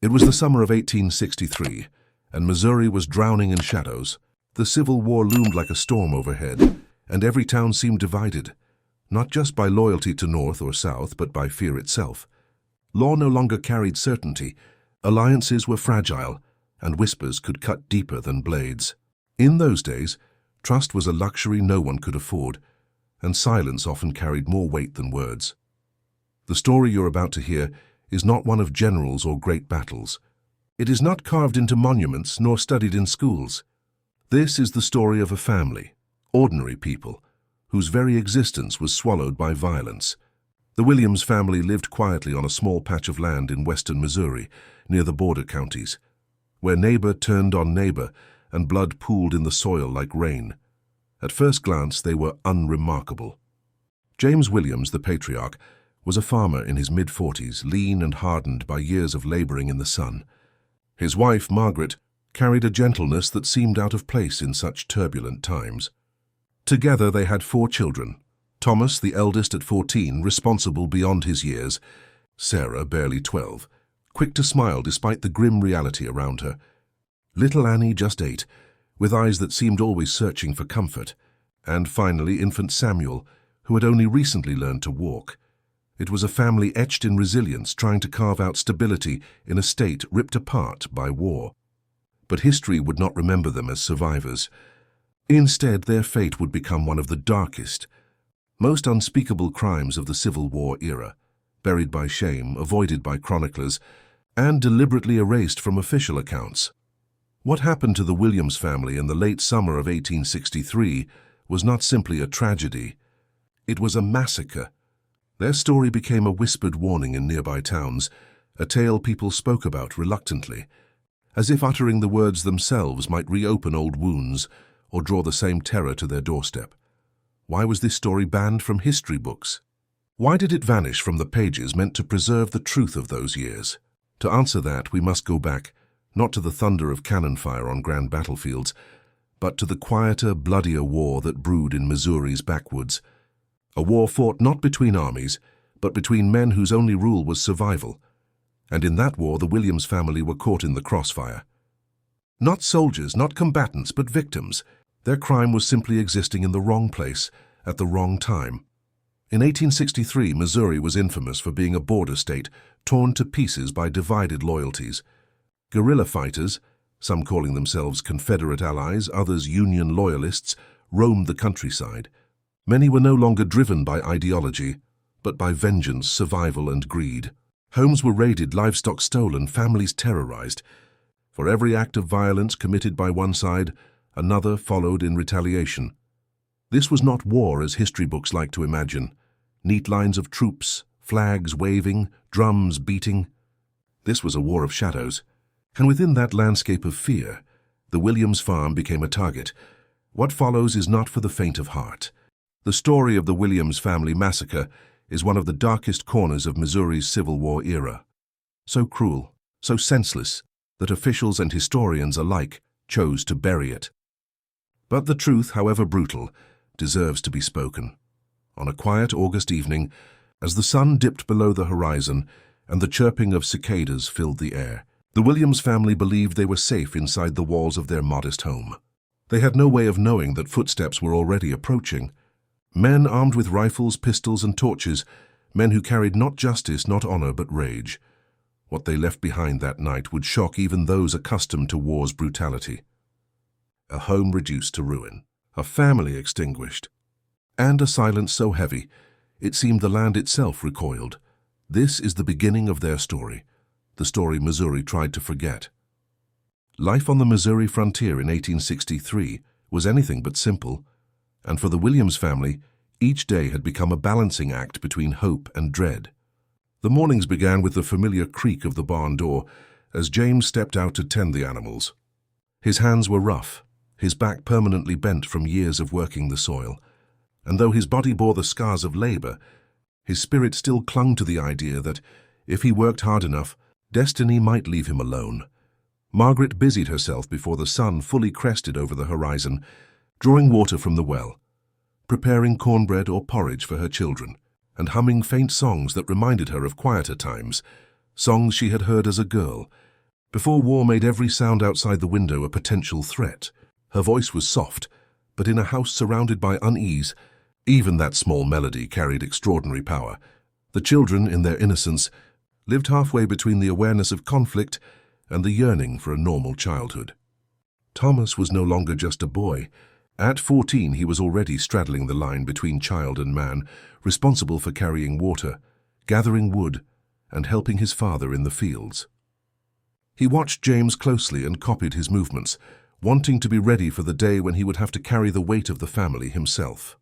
It was the summer of 1863, and Missouri was drowning in shadows. The Civil War loomed like a storm overhead, and every town seemed divided, not just by loyalty to North or South, but by fear itself. Law no longer carried certainty, alliances were fragile, and whispers could cut deeper than blades. In those days, trust was a luxury no one could afford, and silence often carried more weight than words. The story you're about to hear is not one of generals or great battles. It is not carved into monuments nor studied in schools. This is the story of a family, ordinary people, whose very existence was swallowed by violence. The Williams family lived quietly on a small patch of land in western Missouri, near the border counties, where neighbor turned on neighbor and blood pooled in the soil like rain. At first glance, they were unremarkable. James Williams, the patriarch, was a farmer in his mid-40s, lean and hardened by years of laboring in the sun. His wife, Margaret, carried a gentleness that seemed out of place in such turbulent times. Together they had 4 children. Thomas, the eldest at 14, responsible beyond his years. Sarah, barely 12, quick to smile despite the grim reality around her. Little Annie, just 8, with eyes that seemed always searching for comfort. And finally, infant Samuel, who had only recently learned to walk. It was a family etched in resilience, trying to carve out stability in a state ripped apart by war. But history would not remember them as survivors. Instead, their fate would become one of the darkest, most unspeakable crimes of the Civil War era, buried by shame, avoided by chroniclers, and deliberately erased from official accounts. What happened to the Williams family in the late summer of 1863 was not simply a tragedy. It was a massacre. Their story became a whispered warning in nearby towns, a tale people spoke about reluctantly, as if uttering the words themselves might reopen old wounds or draw the same terror to their doorstep. Why was this story banned from history books? Why did it vanish from the pages meant to preserve the truth of those years? To answer that, we must go back, not to the thunder of cannon fire on grand battlefields, but to the quieter, bloodier war that brewed in Missouri's backwoods. A war fought not between armies, but between men whose only rule was survival. And in that war, the Williams family were caught in the crossfire. Not soldiers, not combatants, but victims. Their crime was simply existing in the wrong place, at the wrong time. In 1863, Missouri was infamous for being a border state, torn to pieces by divided loyalties. Guerrilla fighters, some calling themselves Confederate allies, others Union loyalists, roamed the countryside. Many were no longer driven by ideology, but by vengeance, survival, and greed. Homes were raided, livestock stolen, families terrorized. For every act of violence committed by one side, another followed in retaliation. This was not war as history books like to imagine. Neat lines of troops, flags waving, drums beating. This was a war of shadows. And within that landscape of fear, the Williams farm became a target. What follows is not for the faint of heart. The story of the Williams family massacre is one of the darkest corners of Missouri's Civil War era. So cruel, so senseless, that officials and historians alike chose to bury it. But the truth, however brutal, deserves to be spoken. On a quiet August evening, as the sun dipped below the horizon and the chirping of cicadas filled the air, the Williams family believed they were safe inside the walls of their modest home. They had no way of knowing that footsteps were already approaching. Men armed with rifles, pistols, and torches, men who carried not justice, not honor, but rage. What they left behind that night would shock even those accustomed to war's brutality. A home reduced to ruin, a family extinguished, and a silence so heavy, it seemed the land itself recoiled. This is the beginning of their story, the story Missouri tried to forget. Life on the Missouri frontier in 1863 was anything but simple. And for the Williams family, each day had become a balancing act between hope and dread. The mornings began with the familiar creak of the barn door as James stepped out to tend the animals. His hands were rough, his back permanently bent from years of working the soil, and though his body bore the scars of labor, his spirit still clung to the idea that, if he worked hard enough, destiny might leave him alone. Margaret busied herself before the sun fully crested over the horizon, drawing water from the well, preparing cornbread or porridge for her children, and humming faint songs that reminded her of quieter times, songs she had heard as a girl, before war made every sound outside the window a potential threat. Her voice was soft, but in a house surrounded by unease, even that small melody carried extraordinary power. The children, in their innocence, lived halfway between the awareness of conflict and the yearning for a normal childhood. Thomas was no longer just a boy. At 14, he was already straddling the line between child and man, responsible for carrying water, gathering wood, and helping his father in the fields. He watched James closely and copied his movements, wanting to be ready for the day when he would have to carry the weight of the family himself.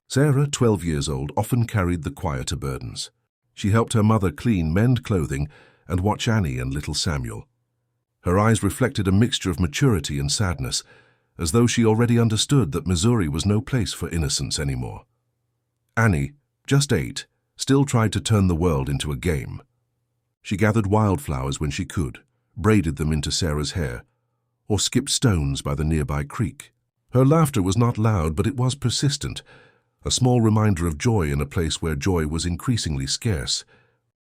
Sarah, 12 years old, often carried the quieter burdens. She helped her mother clean, mend clothing, and watch Annie and little Samuel. Her eyes reflected a mixture of maturity and sadness, as though she already understood that Missouri was no place for innocence anymore. Annie, just 8, still tried to turn the world into a game. She gathered wildflowers when she could, braided them into Sarah's hair, or skipped stones by the nearby creek. Her laughter was not loud, but it was persistent, a small reminder of joy in a place where joy was increasingly scarce.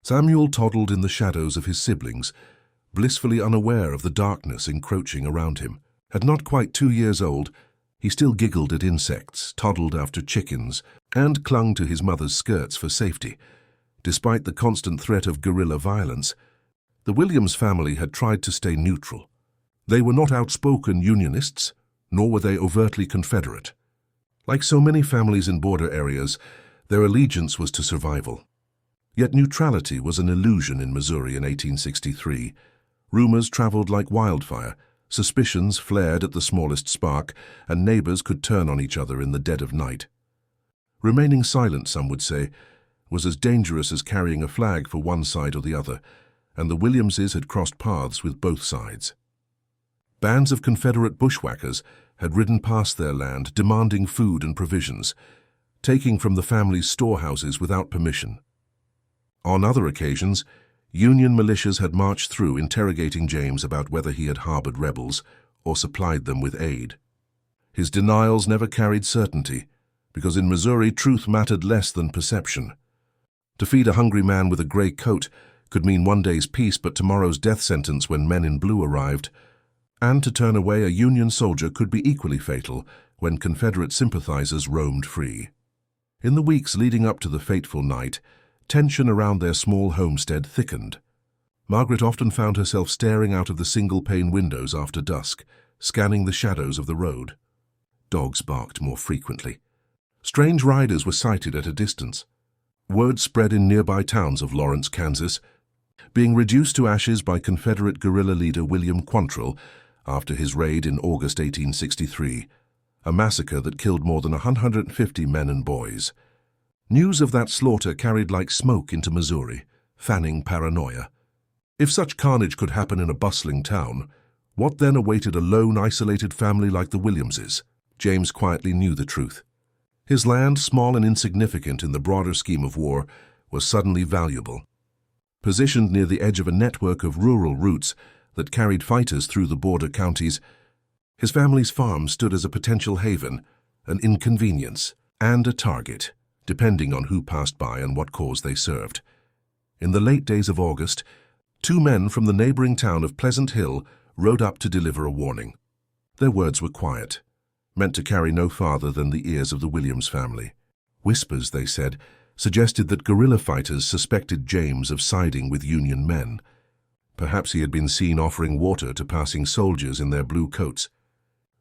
Samuel toddled in the shadows of his siblings, blissfully unaware of the darkness encroaching around him. At not quite 2 years old, he still giggled at insects, toddled after chickens, and clung to his mother's skirts for safety. Despite the constant threat of guerrilla violence, the Williams family had tried to stay neutral. They were not outspoken Unionists, nor were they overtly Confederate. Like so many families in border areas, their allegiance was to survival. Yet neutrality was an illusion in Missouri in 1863. Rumors traveled like wildfire, suspicions flared at the smallest spark, and neighbors could turn on each other in the dead of night. Remaining silent, some would say, was as dangerous as carrying a flag for one side or the other, and the Williamses had crossed paths with both sides. Bands of Confederate bushwhackers had ridden past their land, demanding food and provisions, taking from the family's storehouses without permission. On other occasions, Union militias had marched through, interrogating James about whether he had harbored rebels or supplied them with aid. His denials never carried certainty, because in Missouri truth mattered less than perception. To feed a hungry man with a gray coat could mean one day's peace but tomorrow's death sentence when men in blue arrived, and to turn away a Union soldier could be equally fatal when Confederate sympathizers roamed free. In the weeks leading up to the fateful night, tension around their small homestead thickened. Margaret often found herself staring out of the single-pane windows after dusk, scanning the shadows of the road. Dogs barked more frequently. Strange riders were sighted at a distance. Word spread in nearby towns of Lawrence, Kansas, being reduced to ashes by Confederate guerrilla leader William Quantrill after his raid in August 1863, a massacre that killed more than 150 men and boys. News of that slaughter carried like smoke into Missouri, fanning paranoia. If such carnage could happen in a bustling town, what then awaited a lone, isolated family like the Williamses? James quietly knew the truth. His land, small and insignificant in the broader scheme of war, was suddenly valuable. Positioned near the edge of a network of rural routes that carried fighters through the border counties, his family's farm stood as a potential haven, an inconvenience, and a target, depending on who passed by and what cause they served. In the late days of August, 2 men from the neighboring town of Pleasant Hill rode up to deliver a warning. Their words were quiet, meant to carry no farther than the ears of the Williams family. Whispers, they said, suggested that guerrilla fighters suspected James of siding with Union men. Perhaps he had been seen offering water to passing soldiers in their blue coats.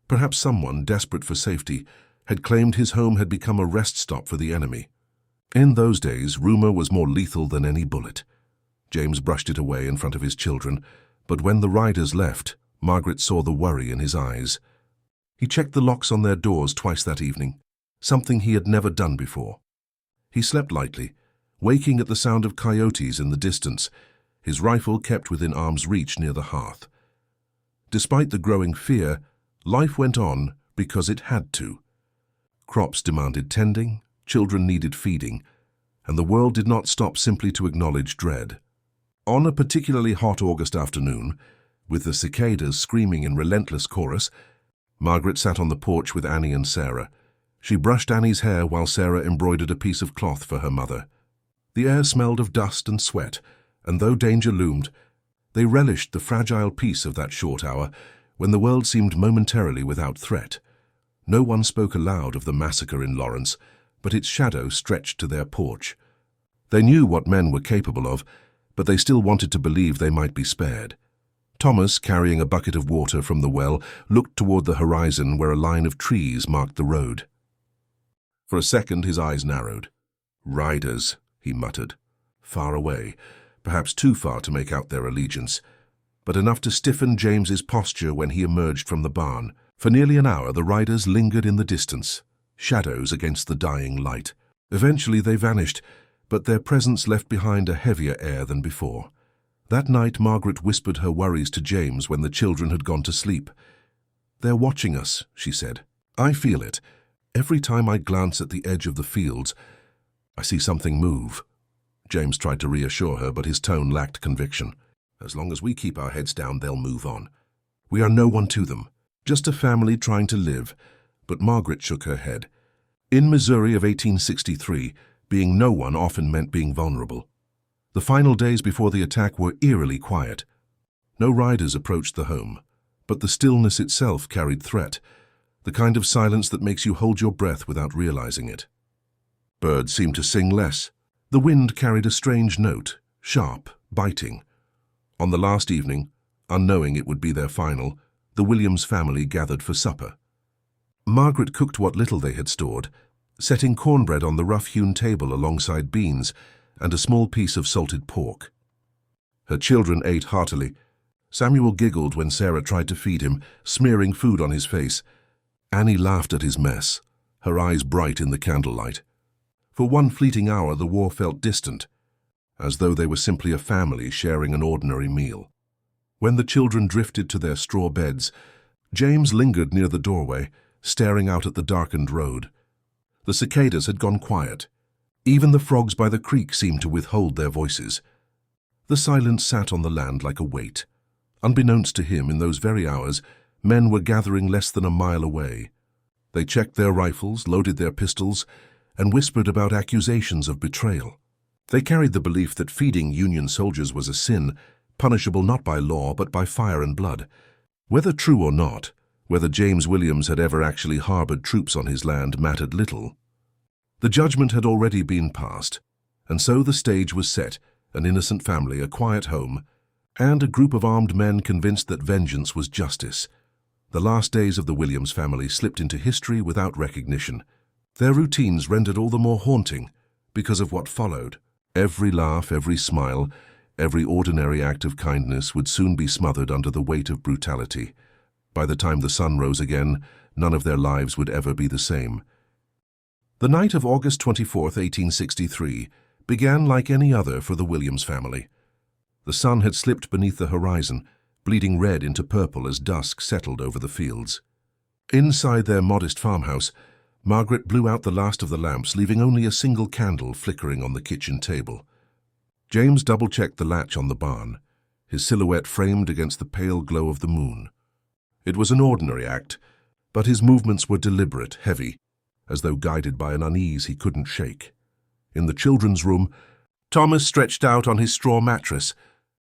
Perhaps someone, desperate for safety, had claimed his home had become a rest stop for the enemy. In those days, rumor was more lethal than any bullet. James brushed it away in front of his children, but when the riders left, Margaret saw the worry in his eyes. He checked the locks on their doors twice that evening, something he had never done before. He slept lightly, waking at the sound of coyotes in the distance, his rifle kept within arm's reach near the hearth. Despite the growing fear, life went on because it had to. Crops demanded tending, children needed feeding, and the world did not stop simply to acknowledge dread. On a particularly hot August afternoon, with the cicadas screaming in relentless chorus, Margaret sat on the porch with Annie and Sarah. She brushed Annie's hair while Sarah embroidered a piece of cloth for her mother. The air smelled of dust and sweat, and though danger loomed, They relished the fragile peace of that short hour when the world seemed momentarily without threat. No one spoke aloud of the massacre in Lawrence, but its shadow stretched to their porch. They knew what men were capable of, but they still wanted to believe they might be spared. Thomas, carrying a bucket of water from the well, looked toward the horizon where a line of trees marked the road. For a second his eyes narrowed. "Riders," he muttered. Far away, perhaps too far to make out their allegiance, but enough to stiffen James's posture when he emerged from the barn. For nearly an hour the riders lingered in the distance, shadows against the dying light. Eventually they vanished, but their presence left behind a heavier air than before. That night Margaret whispered her worries to James when the children had gone to sleep. "They're watching us," she said. "I feel it. Every time I glance at the edge of the fields, I see something move." James tried to reassure her, but his tone lacked conviction. "As long as we keep our heads down, they'll move on. We are no one to them, just a family trying to live." But Margaret shook her head. In Missouri of 1863, being no one often meant being vulnerable. The final days before the attack were eerily quiet. No riders approached the home, but the stillness itself carried threat, the kind of silence that makes you hold your breath without realizing it. Birds seemed to sing less. The wind carried a strange note, sharp, biting. On the last evening, unknowing it would be their final, the Williams family gathered for supper. Margaret cooked what little they had stored, setting cornbread on the rough-hewn table alongside beans and a small piece of salted pork. Her children ate heartily. Samuel giggled when Sarah tried to feed him, smearing food on his face. Annie laughed at his mess, her eyes bright in the candlelight. For one fleeting hour the war felt distant, as though they were simply a family sharing an ordinary meal. When the children drifted to their straw beds, James lingered near the doorway, staring out at the darkened road. The cicadas had gone quiet. Even the frogs by the creek seemed to withhold their voices. The silence sat on the land like a weight. Unbeknownst to him, in those very hours, men were gathering less than a mile away. They checked their rifles, loaded their pistols, and whispered about accusations of betrayal. They carried the belief that feeding Union soldiers was a sin, punishable not by law but by fire and blood. Whether true or not, whether James Williams had ever actually harbored troops on his land mattered little. The judgment had already been passed, and so the stage was set, an innocent family, a quiet home, and a group of armed men convinced that vengeance was justice. The last days of the Williams family slipped into history without recognition. Their routines rendered all the more haunting because of what followed. Every laugh, every smile, every ordinary act of kindness would soon be smothered under the weight of brutality. By the time the sun rose again, none of their lives would ever be the same. The night of August 24, 1863, began like any other for the Williams family. The sun had slipped beneath the horizon, bleeding red into purple as dusk settled over the fields. Inside their modest farmhouse, Margaret blew out the last of the lamps, leaving only a single candle flickering on the kitchen table. James double-checked the latch on the barn, his silhouette framed against the pale glow of the moon. It was an ordinary act, but his movements were deliberate, heavy, as though guided by an unease he couldn't shake. In the children's room, Thomas stretched out on his straw mattress,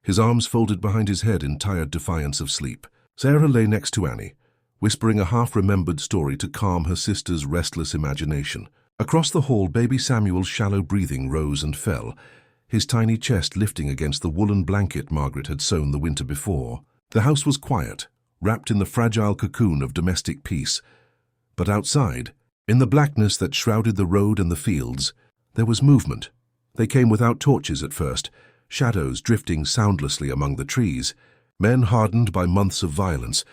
his arms folded behind his head in tired defiance of sleep. Sarah lay next to Annie, whispering a half-remembered story to calm her sister's restless imagination. Across the hall, baby Samuel's shallow breathing rose and fell, his tiny chest lifting against the woolen blanket Margaret had sewn the winter before. The house was quiet, wrapped in the fragile cocoon of domestic peace. But outside, in the blackness that shrouded the road and the fields, there was movement. They came without torches at first, shadows drifting soundlessly among the trees, men hardened by months of violence,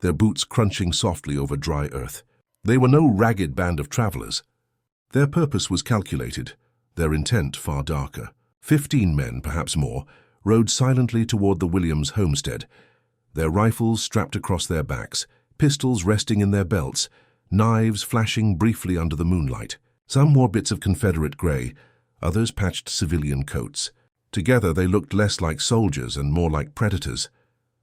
their boots crunching softly over dry earth. They were no ragged band of travelers. Their purpose was calculated, their intent far darker. 15 men, perhaps more, rode silently toward the Williams homestead, their rifles strapped across their backs, pistols resting in their belts, knives flashing briefly under the moonlight. Some wore bits of Confederate gray, others patched civilian coats. Together they looked less like soldiers and more like predators.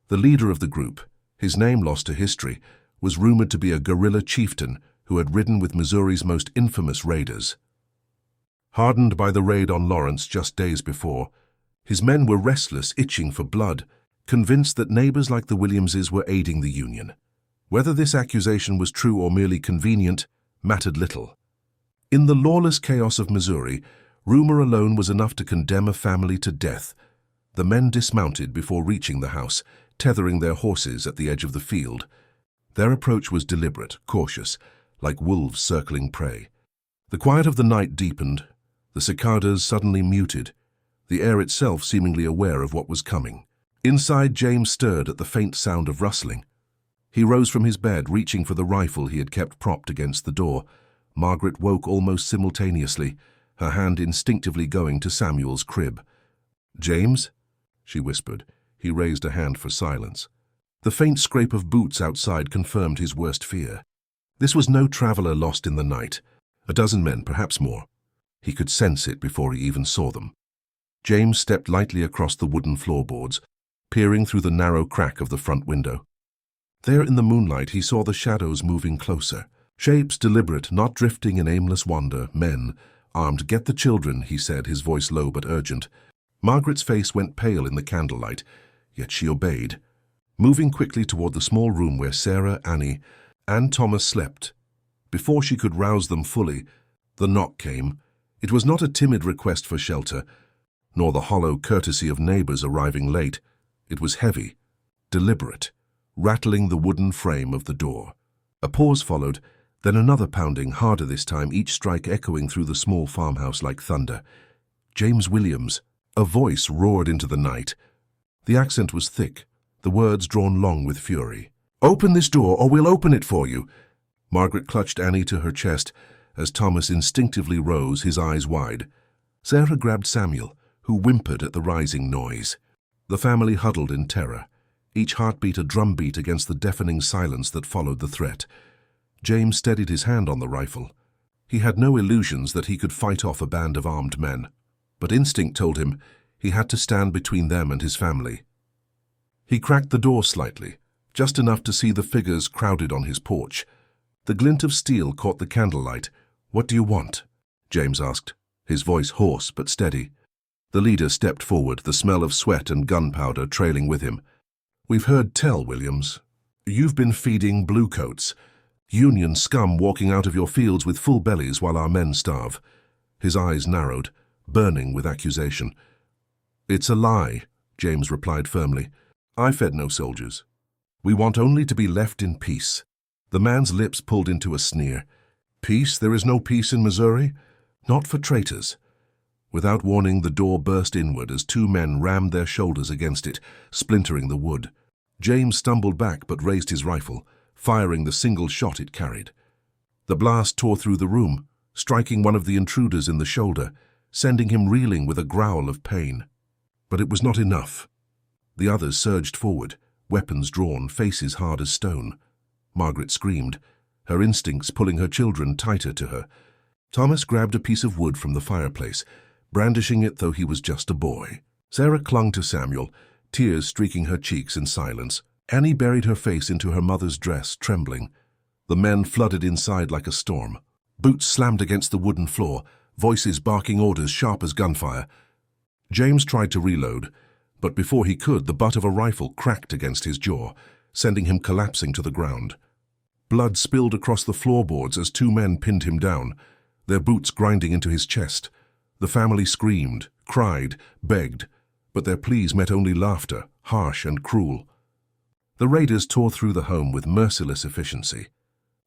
The leader of the group, his name lost to history, was rumored to be a guerrilla chieftain who had ridden with Missouri's most infamous raiders. Hardened by the raid on Lawrence just days before, his men were restless, itching for blood, convinced that neighbors like the Williamses were aiding the union. Whether this accusation was true or merely convenient mattered little. In the lawless chaos of Missouri, rumor alone was enough to condemn a family to death. The men dismounted before reaching the house, tethering their horses at the edge of the field. Their approach was deliberate, cautious, like wolves circling prey. The quiet of the night deepened, the cicadas suddenly muted, the air itself seemingly aware of what was coming. Inside, James stirred at the faint sound of rustling. He rose from his bed, reaching for the rifle he had kept propped against the door. Margaret woke almost simultaneously, her hand instinctively going to Samuel's crib. "James?" she whispered. He raised a hand for silence. The faint scrape of boots outside confirmed his worst fear. This was no traveler lost in the night. A dozen men, perhaps more. He could sense it before he even saw them. James stepped lightly across the wooden floorboards, peering through the narrow crack of the front window. There in the moonlight he saw the shadows moving closer. Shapes deliberate, not drifting in aimless wander, men, armed. "Get the children," he said, his voice low but urgent. Margaret's face went pale in the candlelight, yet she obeyed, moving quickly toward the small room where Sarah, Annie, and Thomas slept. Before she could rouse them fully, the knock came. It was not a timid request for shelter, nor the hollow courtesy of neighbors arriving late. It was heavy, deliberate, rattling the wooden frame of the door. A pause followed, then another pounding, harder this time, each strike echoing through the small farmhouse like thunder. "James Williams." A voice roared into the night. The accent was thick, the words drawn long with fury. "Open this door, or we'll open it for you." Margaret clutched Annie to her chest as Thomas instinctively rose, his eyes wide. Sarah grabbed Samuel, who whimpered at the rising noise. The family huddled in terror, each heartbeat a drumbeat against the deafening silence that followed the threat. James steadied his hand on the rifle. He had no illusions that he could fight off a band of armed men, but instinct told him he had to stand between them and his family. He cracked the door slightly, just enough to see the figures crowded on his porch. The glint of steel caught the candlelight. "What do you want?" James asked, his voice hoarse but steady. The leader stepped forward, the smell of sweat and gunpowder trailing with him. "We've heard tell, Williams. You've been feeding bluecoats. Union scum walking out of your fields with full bellies while our men starve." His eyes narrowed, burning with accusation. "It's a lie," James replied firmly. "I fed no soldiers. We want only to be left in peace." The man's lips pulled into a sneer. "Peace? There is no peace in Missouri? Not for traitors." Without warning, the door burst inward as two men rammed their shoulders against it, splintering the wood. James stumbled back but raised his rifle, firing the single shot it carried. The blast tore through the room, striking one of the intruders in the shoulder, sending him reeling with a growl of pain. But it was not enough. The others surged forward, weapons drawn, faces hard as stone. Margaret screamed, her instincts pulling her children tighter to her. Thomas grabbed a piece of wood from the fireplace, brandishing it though he was just a boy. Sarah clung to Samuel, tears streaking her cheeks in silence. Annie buried her face into her mother's dress, trembling. The men flooded inside like a storm. Boots slammed against the wooden floor, voices barking orders sharp as gunfire. James tried to reload, but before he could, the butt of a rifle cracked against his jaw, sending him collapsing to the ground. Blood spilled across the floorboards as two men pinned him down, their boots grinding into his chest. The family screamed, cried, begged, but their pleas met only laughter, harsh and cruel. The raiders tore through the home with merciless efficiency.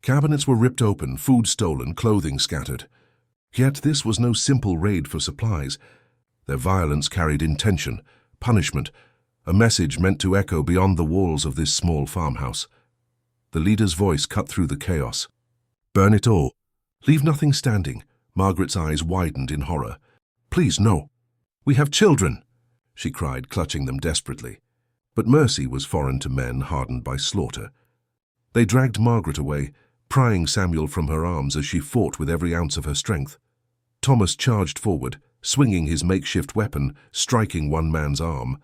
Cabinets were ripped open, food stolen, clothing scattered. Yet this was no simple raid for supplies. Their violence carried intention, punishment, a message meant to echo beyond the walls of this small farmhouse. The leader's voice cut through the chaos. "Burn it all. Leave nothing standing." Margaret's eyes widened in horror. "Please, no. We have children," she cried, clutching them desperately. But mercy was foreign to men hardened by slaughter. They dragged Margaret away, prying Samuel from her arms as she fought with every ounce of her strength. Thomas charged forward, swinging his makeshift weapon, striking one man's arm.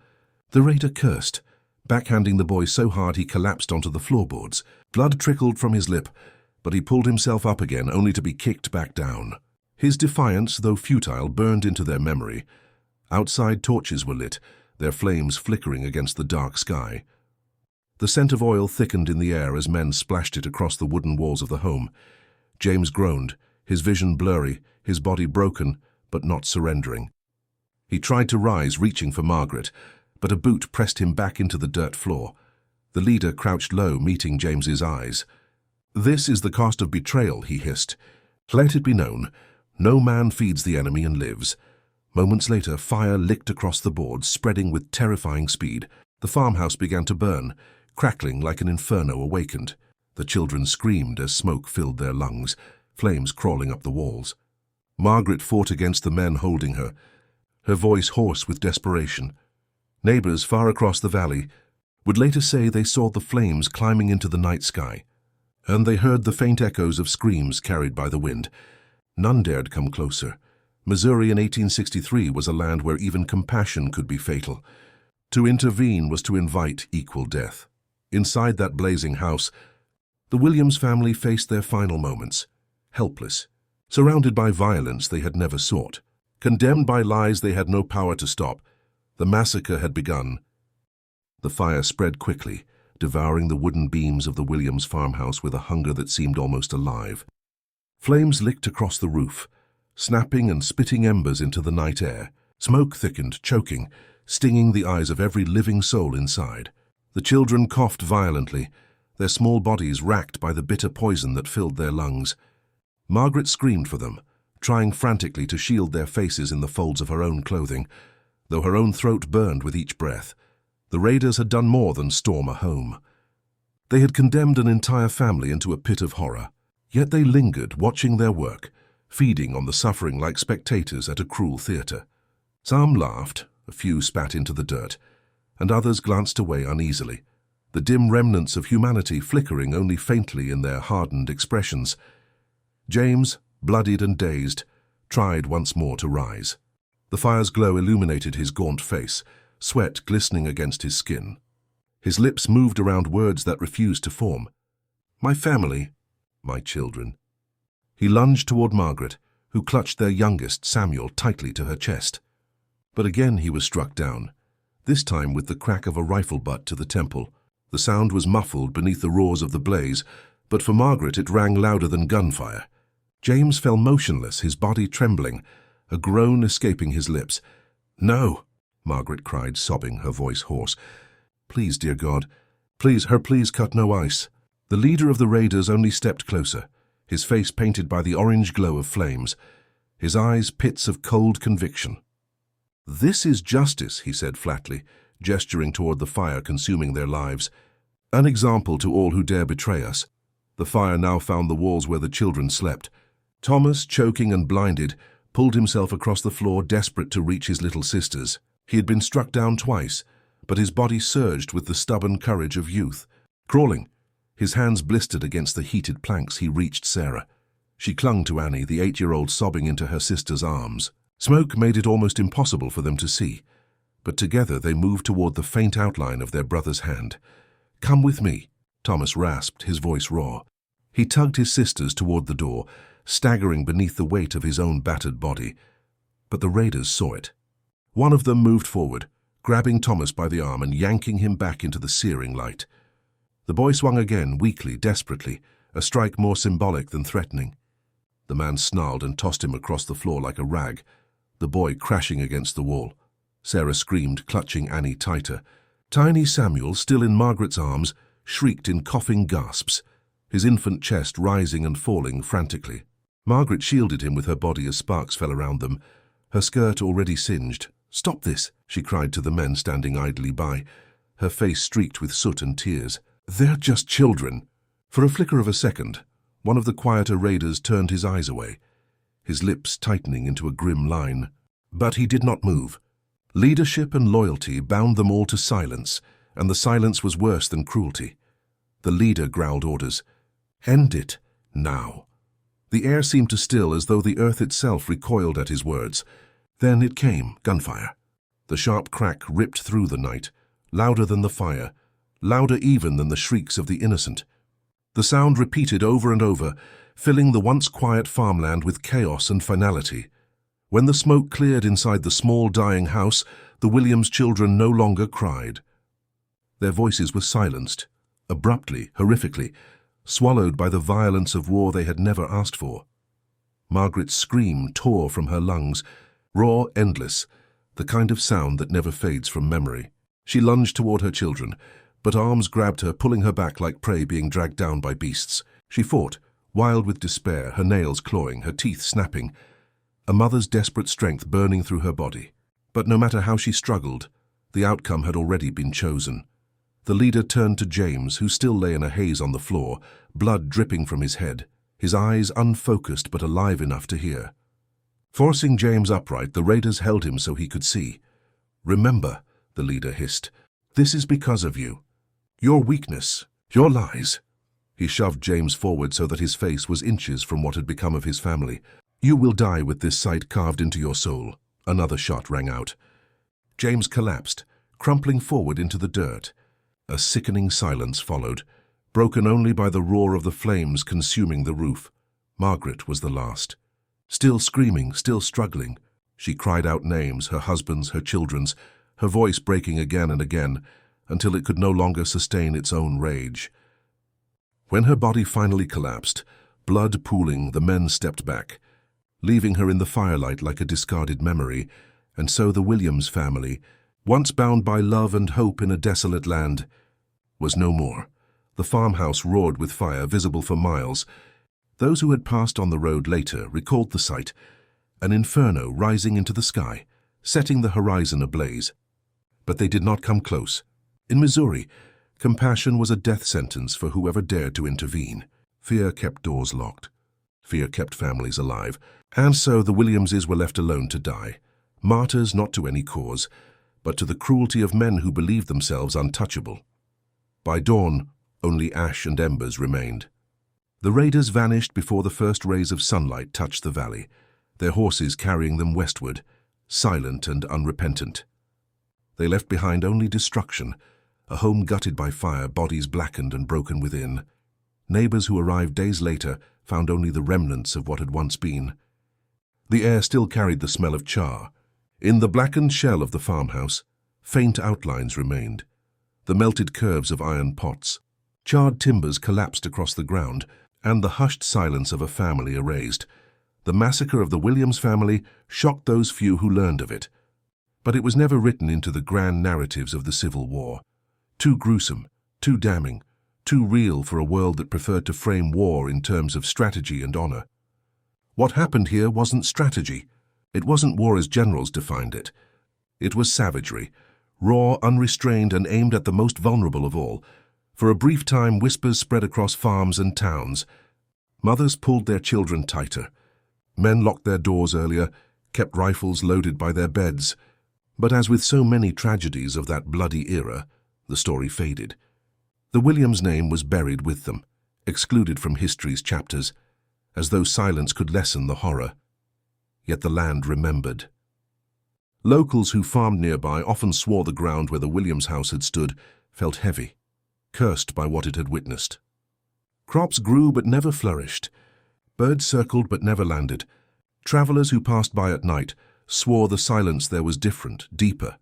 The raider cursed, backhanding the boy so hard he collapsed onto the floorboards. Blood trickled from his lip, but he pulled himself up again, only to be kicked back down. His defiance, though futile, burned into their memory. Outside torches were lit, their flames flickering against the dark sky. The scent of oil thickened in the air as men splashed it across the wooden walls of the home. James groaned, his vision blurry, his body broken, but not surrendering. He tried to rise, reaching for Margaret, but a boot pressed him back into the dirt floor. The leader crouched low, meeting James's eyes. "This is the cost of betrayal," he hissed. "Let it be known, no man feeds the enemy and lives." Moments later, fire licked across the boards, spreading with terrifying speed. The farmhouse began to burn, crackling like an inferno awakened. The children screamed as smoke filled their lungs, flames crawling up the walls. Margaret fought against the men holding her, her voice hoarse with desperation. Neighbors far across the valley would later say they saw the flames climbing into the night sky, and they heard the faint echoes of screams carried by the wind. None dared come closer. Missouri in 1863 was a land where even compassion could be fatal. To intervene was to invite equal death. Inside that blazing house, the Williams family faced their final moments, helpless, surrounded by violence they had never sought, condemned by lies they had no power to stop. The massacre had begun. The fire spread quickly, devouring the wooden beams of the Williams farmhouse with a hunger that seemed almost alive. Flames licked across the roof, snapping and spitting embers into the night air. Smoke thickened, choking, stinging the eyes of every living soul inside. The children coughed violently, their small bodies racked by the bitter poison that filled their lungs. Margaret screamed for them, trying frantically to shield their faces in the folds of her own clothing, though her own throat burned with each breath. The raiders had done more than storm a home. They had condemned an entire family into a pit of horror, yet they lingered, watching their work, feeding on the suffering like spectators at a cruel theater. Some laughed, a few spat into the dirt, and others glanced away uneasily, the dim remnants of humanity flickering only faintly in their hardened expressions. James, bloodied and dazed, tried once more to rise. The fire's glow illuminated his gaunt face, sweat glistening against his skin. His lips moved around words that refused to form. "My family, my children." He lunged toward Margaret, who clutched their youngest, Samuel, tightly to her chest. But again he was struck down, this time with the crack of a rifle butt to the temple. The sound was muffled beneath the roars of the blaze, but for Margaret it rang louder than gunfire. James fell motionless, his body trembling, a groan escaping his lips. "No!" Margaret cried, sobbing, her voice hoarse. "Please, dear God, please cut no ice." The leader of the raiders only stepped closer, his face painted by the orange glow of flames, his eyes pits of cold conviction. "This is justice," he said flatly, gesturing toward the fire consuming their lives. "An example to all who dare betray us." The fire now found the walls where the children slept. Thomas, choking and blinded, pulled himself across the floor, desperate to reach his little sisters. He had been struck down twice, but his body surged with the stubborn courage of youth. Crawling, his hands blistered against the heated planks, he reached Sarah. She clung to Annie, the 8-year-old, sobbing into her sister's arms. Smoke made it almost impossible for them to see, but together they moved toward the faint outline of their brother's hand. "Come with me," Thomas rasped, his voice raw. He tugged his sisters toward the door, staggering beneath the weight of his own battered body. But the raiders saw it. One of them moved forward, grabbing Thomas by the arm and yanking him back into the searing light. The boy swung again, weakly, desperately, a strike more symbolic than threatening. The man snarled and tossed him across the floor like a rag, the boy crashing against the wall. Sarah screamed, clutching Annie tighter. Tiny Samuel, still in Margaret's arms, shrieked in coughing gasps, his infant chest rising and falling frantically. Margaret shielded him with her body as sparks fell around them, her skirt already singed. "Stop this," she cried to the men standing idly by, her face streaked with soot and tears. "They're just children." For a flicker of a second, one of the quieter raiders turned his eyes away, his lips tightening into a grim line. But he did not move. Leadership and loyalty bound them all to silence, and the silence was worse than cruelty. The leader growled orders. "End it, now." The air seemed to still, as though the earth itself recoiled at his words. Then it came, gunfire. The sharp crack ripped through the night, louder than the fire, louder even than the shrieks of the innocent. The sound repeated over and over, filling the once quiet farmland with chaos and finality. When the smoke cleared inside the small dying house, the Williams children no longer cried. Their voices were silenced, abruptly, horrifically, swallowed by the violence of war they had never asked for. Margaret's scream tore from her lungs, raw, endless, the kind of sound that never fades from memory. She lunged toward her children, but arms grabbed her, pulling her back like prey being dragged down by beasts. She fought, wild with despair, her nails clawing, her teeth snapping, a mother's desperate strength burning through her body. But no matter how she struggled, the outcome had already been chosen. The leader turned to James, who still lay in a haze on the floor, blood dripping from his head, his eyes unfocused but alive enough to hear. Forcing James upright, the raiders held him so he could see. "Remember," the leader hissed, "this is because of you. Your weakness, your lies." He shoved James forward so that his face was inches from what had become of his family. "You will die with this sight carved into your soul." Another shot rang out. James collapsed, crumpling forward into the dirt. A sickening silence followed, broken only by the roar of the flames consuming the roof. Margaret was the last. Still screaming, still struggling, she cried out names, her husband's, her children's, her voice breaking again and again, until it could no longer sustain its own rage. When her body finally collapsed, blood pooling, the men stepped back, leaving her in the firelight like a discarded memory, and so the Williams family, once bound by love and hope in a desolate land, was no more. The farmhouse roared with fire, visible for miles. Those who had passed on the road later recalled the sight, an inferno rising into the sky, setting the horizon ablaze. But they did not come close. In Missouri, compassion was a death sentence for whoever dared to intervene. Fear kept doors locked. Fear kept families alive. And so the Williamses were left alone to die, martyrs not to any cause, but to the cruelty of men who believed themselves untouchable. By dawn, only ash and embers remained. The raiders vanished before the first rays of sunlight touched the valley, their horses carrying them westward, silent and unrepentant. They left behind only destruction, a home gutted by fire, bodies blackened and broken within. Neighbors who arrived days later found only the remnants of what had once been. The air still carried the smell of char. In the blackened shell of the farmhouse, faint outlines remained, the melted curves of iron pots. Charred timbers collapsed across the ground, and the hushed silence of a family erased. The massacre of the Williams family shocked those few who learned of it. But it was never written into the grand narratives of the Civil War. Too gruesome, too damning, too real for a world that preferred to frame war in terms of strategy and honor. What happened here wasn't strategy. It wasn't war as generals defined it. It was savagery, raw, unrestrained, and aimed at the most vulnerable of all. For a brief time, whispers spread across farms and towns. Mothers pulled their children tighter. Men locked their doors earlier, kept rifles loaded by their beds. But as with so many tragedies of that bloody era, the story faded. The Williams name was buried with them, excluded from history's chapters, as though silence could lessen the horror. Yet the land remembered. Locals who farmed nearby often swore the ground where the Williams house had stood felt heavy, cursed by what it had witnessed. Crops grew but never flourished. Birds circled but never landed. Travelers who passed by at night swore the silence there was different, deeper,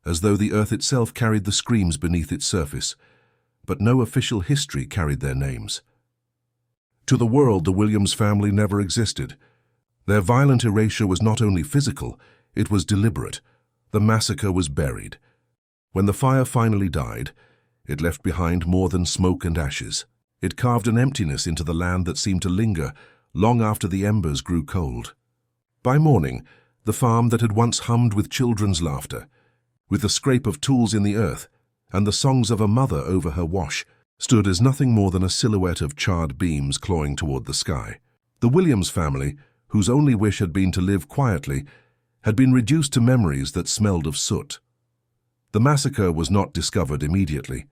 as though the earth itself carried the screams beneath its surface. But no official history carried their names. To the world, the Williams family never existed. Their violent erasure was not only physical, it was deliberate. The massacre was buried. When the fire finally died, it left behind more than smoke and ashes. It carved an emptiness into the land that seemed to linger long after the embers grew cold. By morning, the farm that had once hummed with children's laughter, with the scrape of tools in the earth and the songs of a mother over her wash, stood as nothing more than a silhouette of charred beams clawing toward the sky. The Williams family, whose only wish had been to live quietly, had been reduced to memories that smelled of soot. The massacre was not discovered immediately.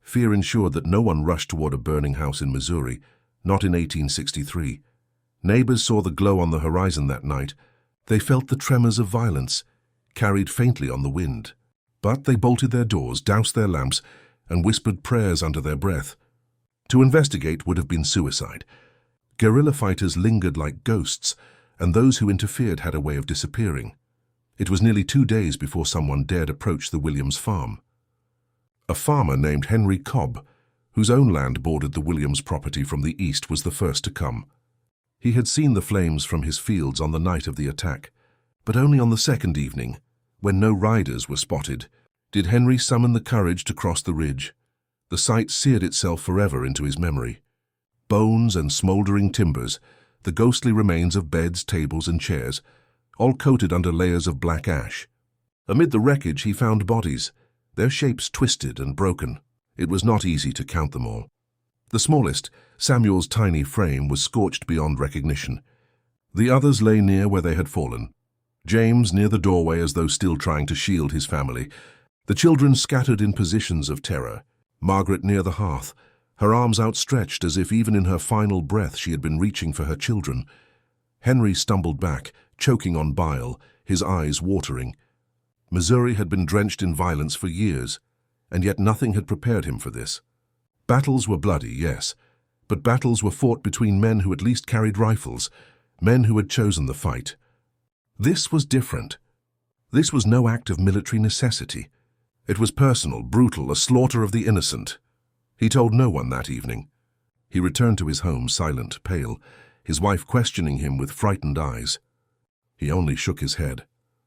Fear ensured that no one rushed toward a burning house in Missouri, not in 1863. Neighbors saw the glow on the horizon that night. They felt the tremors of violence, carried faintly on the wind. But they bolted their doors, doused their lamps, and whispered prayers under their breath. To investigate would have been suicide. Guerrilla fighters lingered like ghosts, and those who interfered had a way of disappearing. It was nearly 2 days before someone dared approach the Williams farm. A farmer named Henry Cobb, whose own land bordered the Williams property from the east, was the first to come. He had seen the flames from his fields on the night of the attack, but only on the second evening, when no riders were spotted, did Henry summon the courage to cross the ridge. The sight seared itself forever into his memory. Bones and smouldering timbers, the ghostly remains of beds, tables, and chairs, all coated under layers of black ash. Amid the wreckage he found bodies, their shapes twisted and broken. It was not easy to count them all. The smallest, Samuel's tiny frame, was scorched beyond recognition. The others lay near where they had fallen. James near the doorway as though still trying to shield his family. The children scattered in positions of terror. Margaret near the hearth, her arms outstretched as if even in her final breath she had been reaching for her children. Henry stumbled back, choking on bile, his eyes watering. Missouri had been drenched in violence for years, and yet nothing had prepared him for this. Battles were bloody, yes, but battles were fought between men who at least carried rifles, men who had chosen the fight. This was different. This was no act of military necessity. It was personal, brutal, a slaughter of the innocent. He told no one that evening. He returned to his home silent, pale, his wife questioning him with frightened eyes. He only shook his head.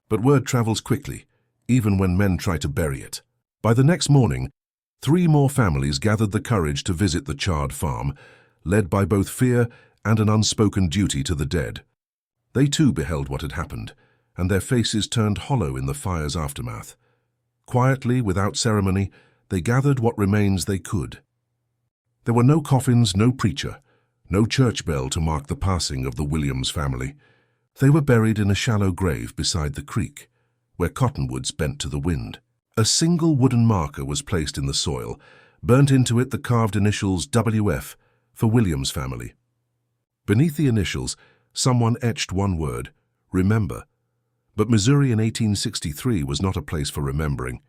But word travels quickly, even when men try to bury it. By the next morning, 3 more families gathered the courage to visit the charred farm, led by both fear and an unspoken duty to the dead. They too beheld what had happened, and their faces turned hollow in the fire's aftermath. Quietly, without ceremony, they gathered what remains they could. There were no coffins, no preacher, no church bell to mark the passing of the Williams family. They were buried in a shallow grave beside the creek, where cottonwoods bent to the wind. A single wooden marker was placed in the soil, burnt into it the carved initials WF for Williams family. Beneath the initials, someone etched one word, remember. But Missouri in 1863 was not a place for remembering.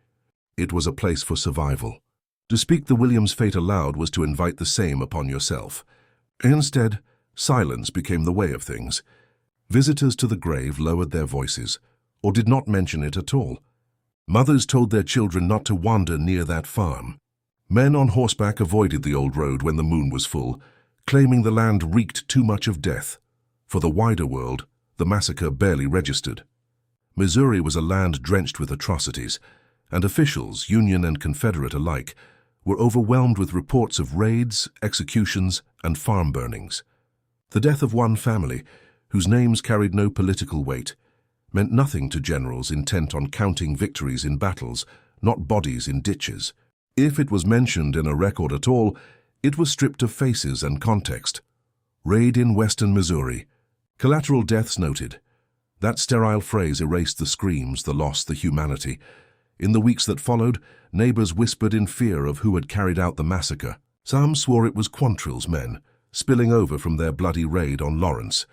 It was a place for survival. To speak the Williams fate aloud was to invite the same upon yourself. Instead, silence became the way of things. Visitors to the grave lowered their voices, or did not mention it at all. Mothers told their children not to wander near that farm. Men on horseback avoided the old road when the moon was full, claiming the land reeked too much of death. For the wider world, the massacre barely registered. Missouri was a land drenched with atrocities, and officials, Union and Confederate alike, were overwhelmed with reports of raids, executions, and farm burnings. The death of one family, whose names carried no political weight, meant nothing to generals intent on counting victories in battles, not bodies in ditches. If it was mentioned in a record at all, it was stripped of faces and context. Raid in western Missouri. Collateral deaths noted. That sterile phrase erased the screams, the loss, the humanity. In the weeks that followed, neighbors whispered in fear of who had carried out the massacre. Some swore it was Quantrill's men, spilling over from their bloody raid on Lawrence.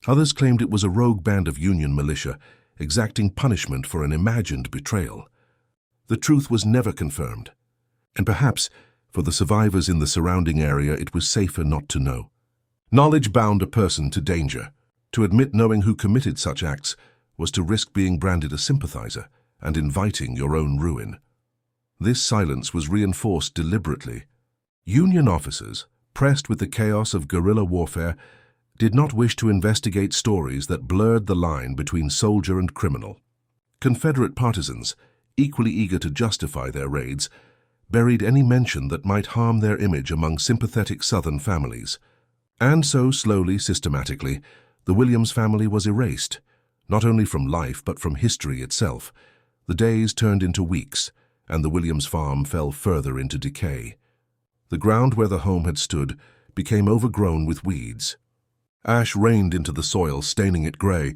Others claimed it was a rogue band of Union militia, exacting punishment for an imagined betrayal. The truth was never confirmed, and perhaps, for the survivors in the surrounding area, it was safer not to know. Knowledge bound a person to danger. To admit knowing who committed such acts was to risk being branded a sympathizer and inviting your own ruin. This silence was reinforced deliberately. Union officers, pressed with the chaos of guerrilla warfare, did not wish to investigate stories that blurred the line between soldier and criminal. Confederate partisans, equally eager to justify their raids, buried any mention that might harm their image among sympathetic Southern families. And so, slowly, systematically, the Williams family was erased, not only from life but from history itself. The days turned into weeks, and the Williams farm fell further into decay. The ground where the home had stood became overgrown with weeds. Ash rained into the soil, staining it gray.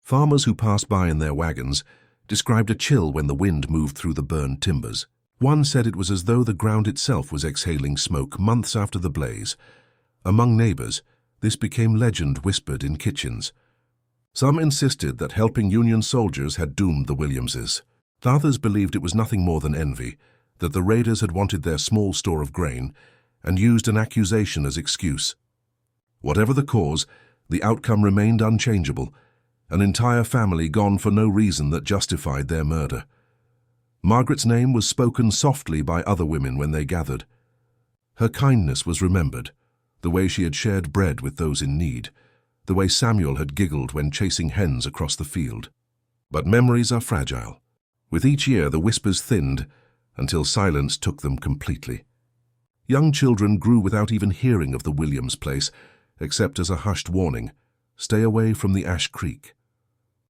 Farmers who passed by in their wagons described a chill when the wind moved through the burned timbers. One said it was as though the ground itself was exhaling smoke months after the blaze. Among neighbors, this became legend whispered in kitchens. Some insisted that helping Union soldiers had doomed the Williamses. Others believed it was nothing more than envy, that the raiders had wanted their small store of grain and used an accusation as excuse. Whatever the cause, the outcome remained unchangeable, an entire family gone for no reason that justified their murder. Margaret's name was spoken softly by other women when they gathered. Her kindness was remembered, the way she had shared bread with those in need, the way Samuel had giggled when chasing hens across the field. But memories are fragile. With each year, the whispers thinned until silence took them completely. Young children grew without even hearing of the Williams place, except as a hushed warning, stay away from the Ash Creek.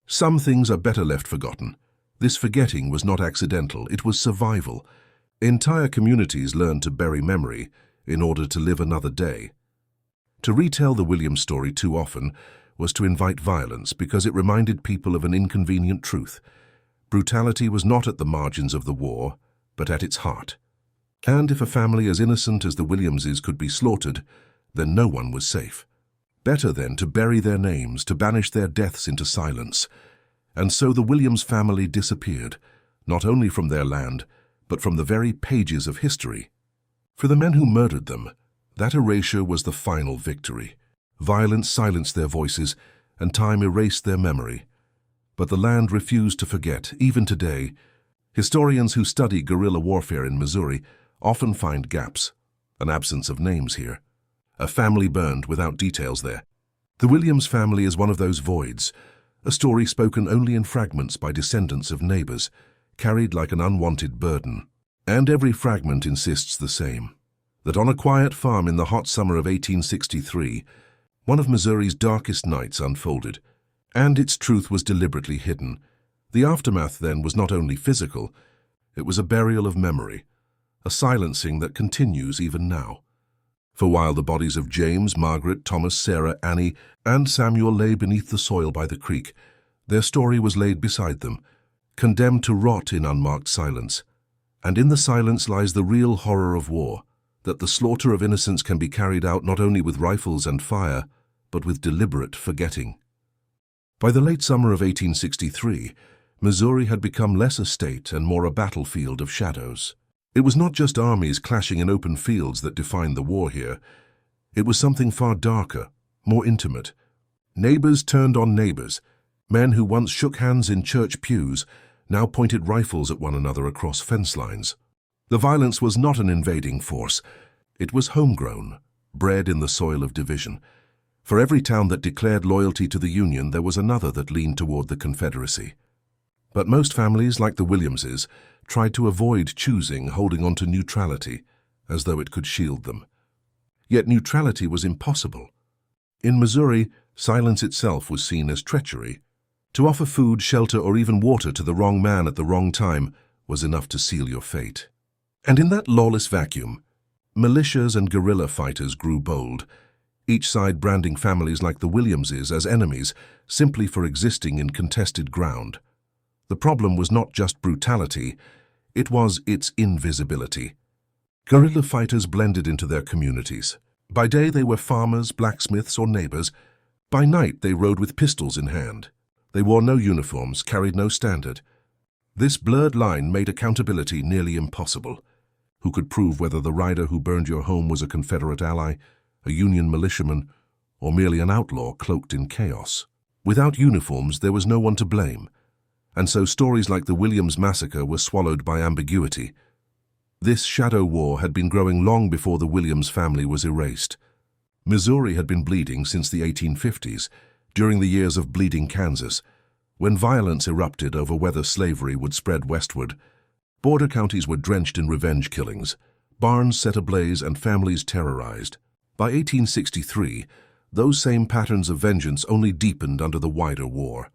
Some things are better left forgotten. This forgetting was not accidental, it was survival. Entire communities learned to bury memory in order to live another day. To retell the Williams story too often was to invite violence because it reminded people of an inconvenient truth. Brutality was not at the margins of the war, but at its heart. And if a family as innocent as the Williamses could be slaughtered, then no one was safe. Better then to bury their names, to banish their deaths into silence. And so the Williams family disappeared, not only from their land, but from the very pages of history. For the men who murdered them, that erasure was the final victory. Violence silenced their voices, and time erased their memory. But the land refused to forget, even today. Historians who study guerrilla warfare in Missouri often find gaps, an absence of names here. A family burned without details there. The Williams family is one of those voids, a story spoken only in fragments by descendants of neighbors, carried like an unwanted burden. And every fragment insists the same, that on a quiet farm in the hot summer of 1863, one of Missouri's darkest nights unfolded, and its truth was deliberately hidden. The aftermath then was not only physical, it was a burial of memory, a silencing that continues even now. For while the bodies of James, Margaret, Thomas, Sarah, Annie, and Samuel lay beneath the soil by the creek, their story was laid beside them, condemned to rot in unmarked silence. And in the silence lies the real horror of war, that the slaughter of innocents can be carried out not only with rifles and fire, but with deliberate forgetting. By the late summer of 1863, Missouri had become less a state and more a battlefield of shadows. It was not just armies clashing in open fields that defined the war here. It was something far darker, more intimate. Neighbors turned on neighbors. Men who once shook hands in church pews now pointed rifles at one another across fence lines. The violence was not an invading force. It was homegrown, bred in the soil of division. For every town that declared loyalty to the Union, there was another that leaned toward the Confederacy. But most families, like the Williamses, tried to avoid choosing holding on to neutrality, as though it could shield them. Yet neutrality was impossible. In Missouri, silence itself was seen as treachery. To offer food, shelter, or even water to the wrong man at the wrong time was enough to seal your fate. And in that lawless vacuum, militias and guerrilla fighters grew bold, each side branding families like the Williamses as enemies simply for existing in contested ground. The problem was not just brutality, it was its invisibility. Guerrilla fighters blended into their communities. By day they were farmers, blacksmiths, or neighbors. By night they rode with pistols in hand. They wore no uniforms, carried no standard. This blurred line made accountability nearly impossible. Who could prove whether the rider who burned your home was a Confederate ally, a Union militiaman, or merely an outlaw cloaked in chaos? Without uniforms, there was no one to blame. And so stories like the Williams Massacre were swallowed by ambiguity. This shadow war had been growing long before the Williams family was erased. Missouri had been bleeding since the 1850s, during the years of Bleeding Kansas, when violence erupted over whether slavery would spread westward. Border counties were drenched in revenge killings, barns set ablaze and families terrorized. By 1863, those same patterns of vengeance only deepened under the wider war.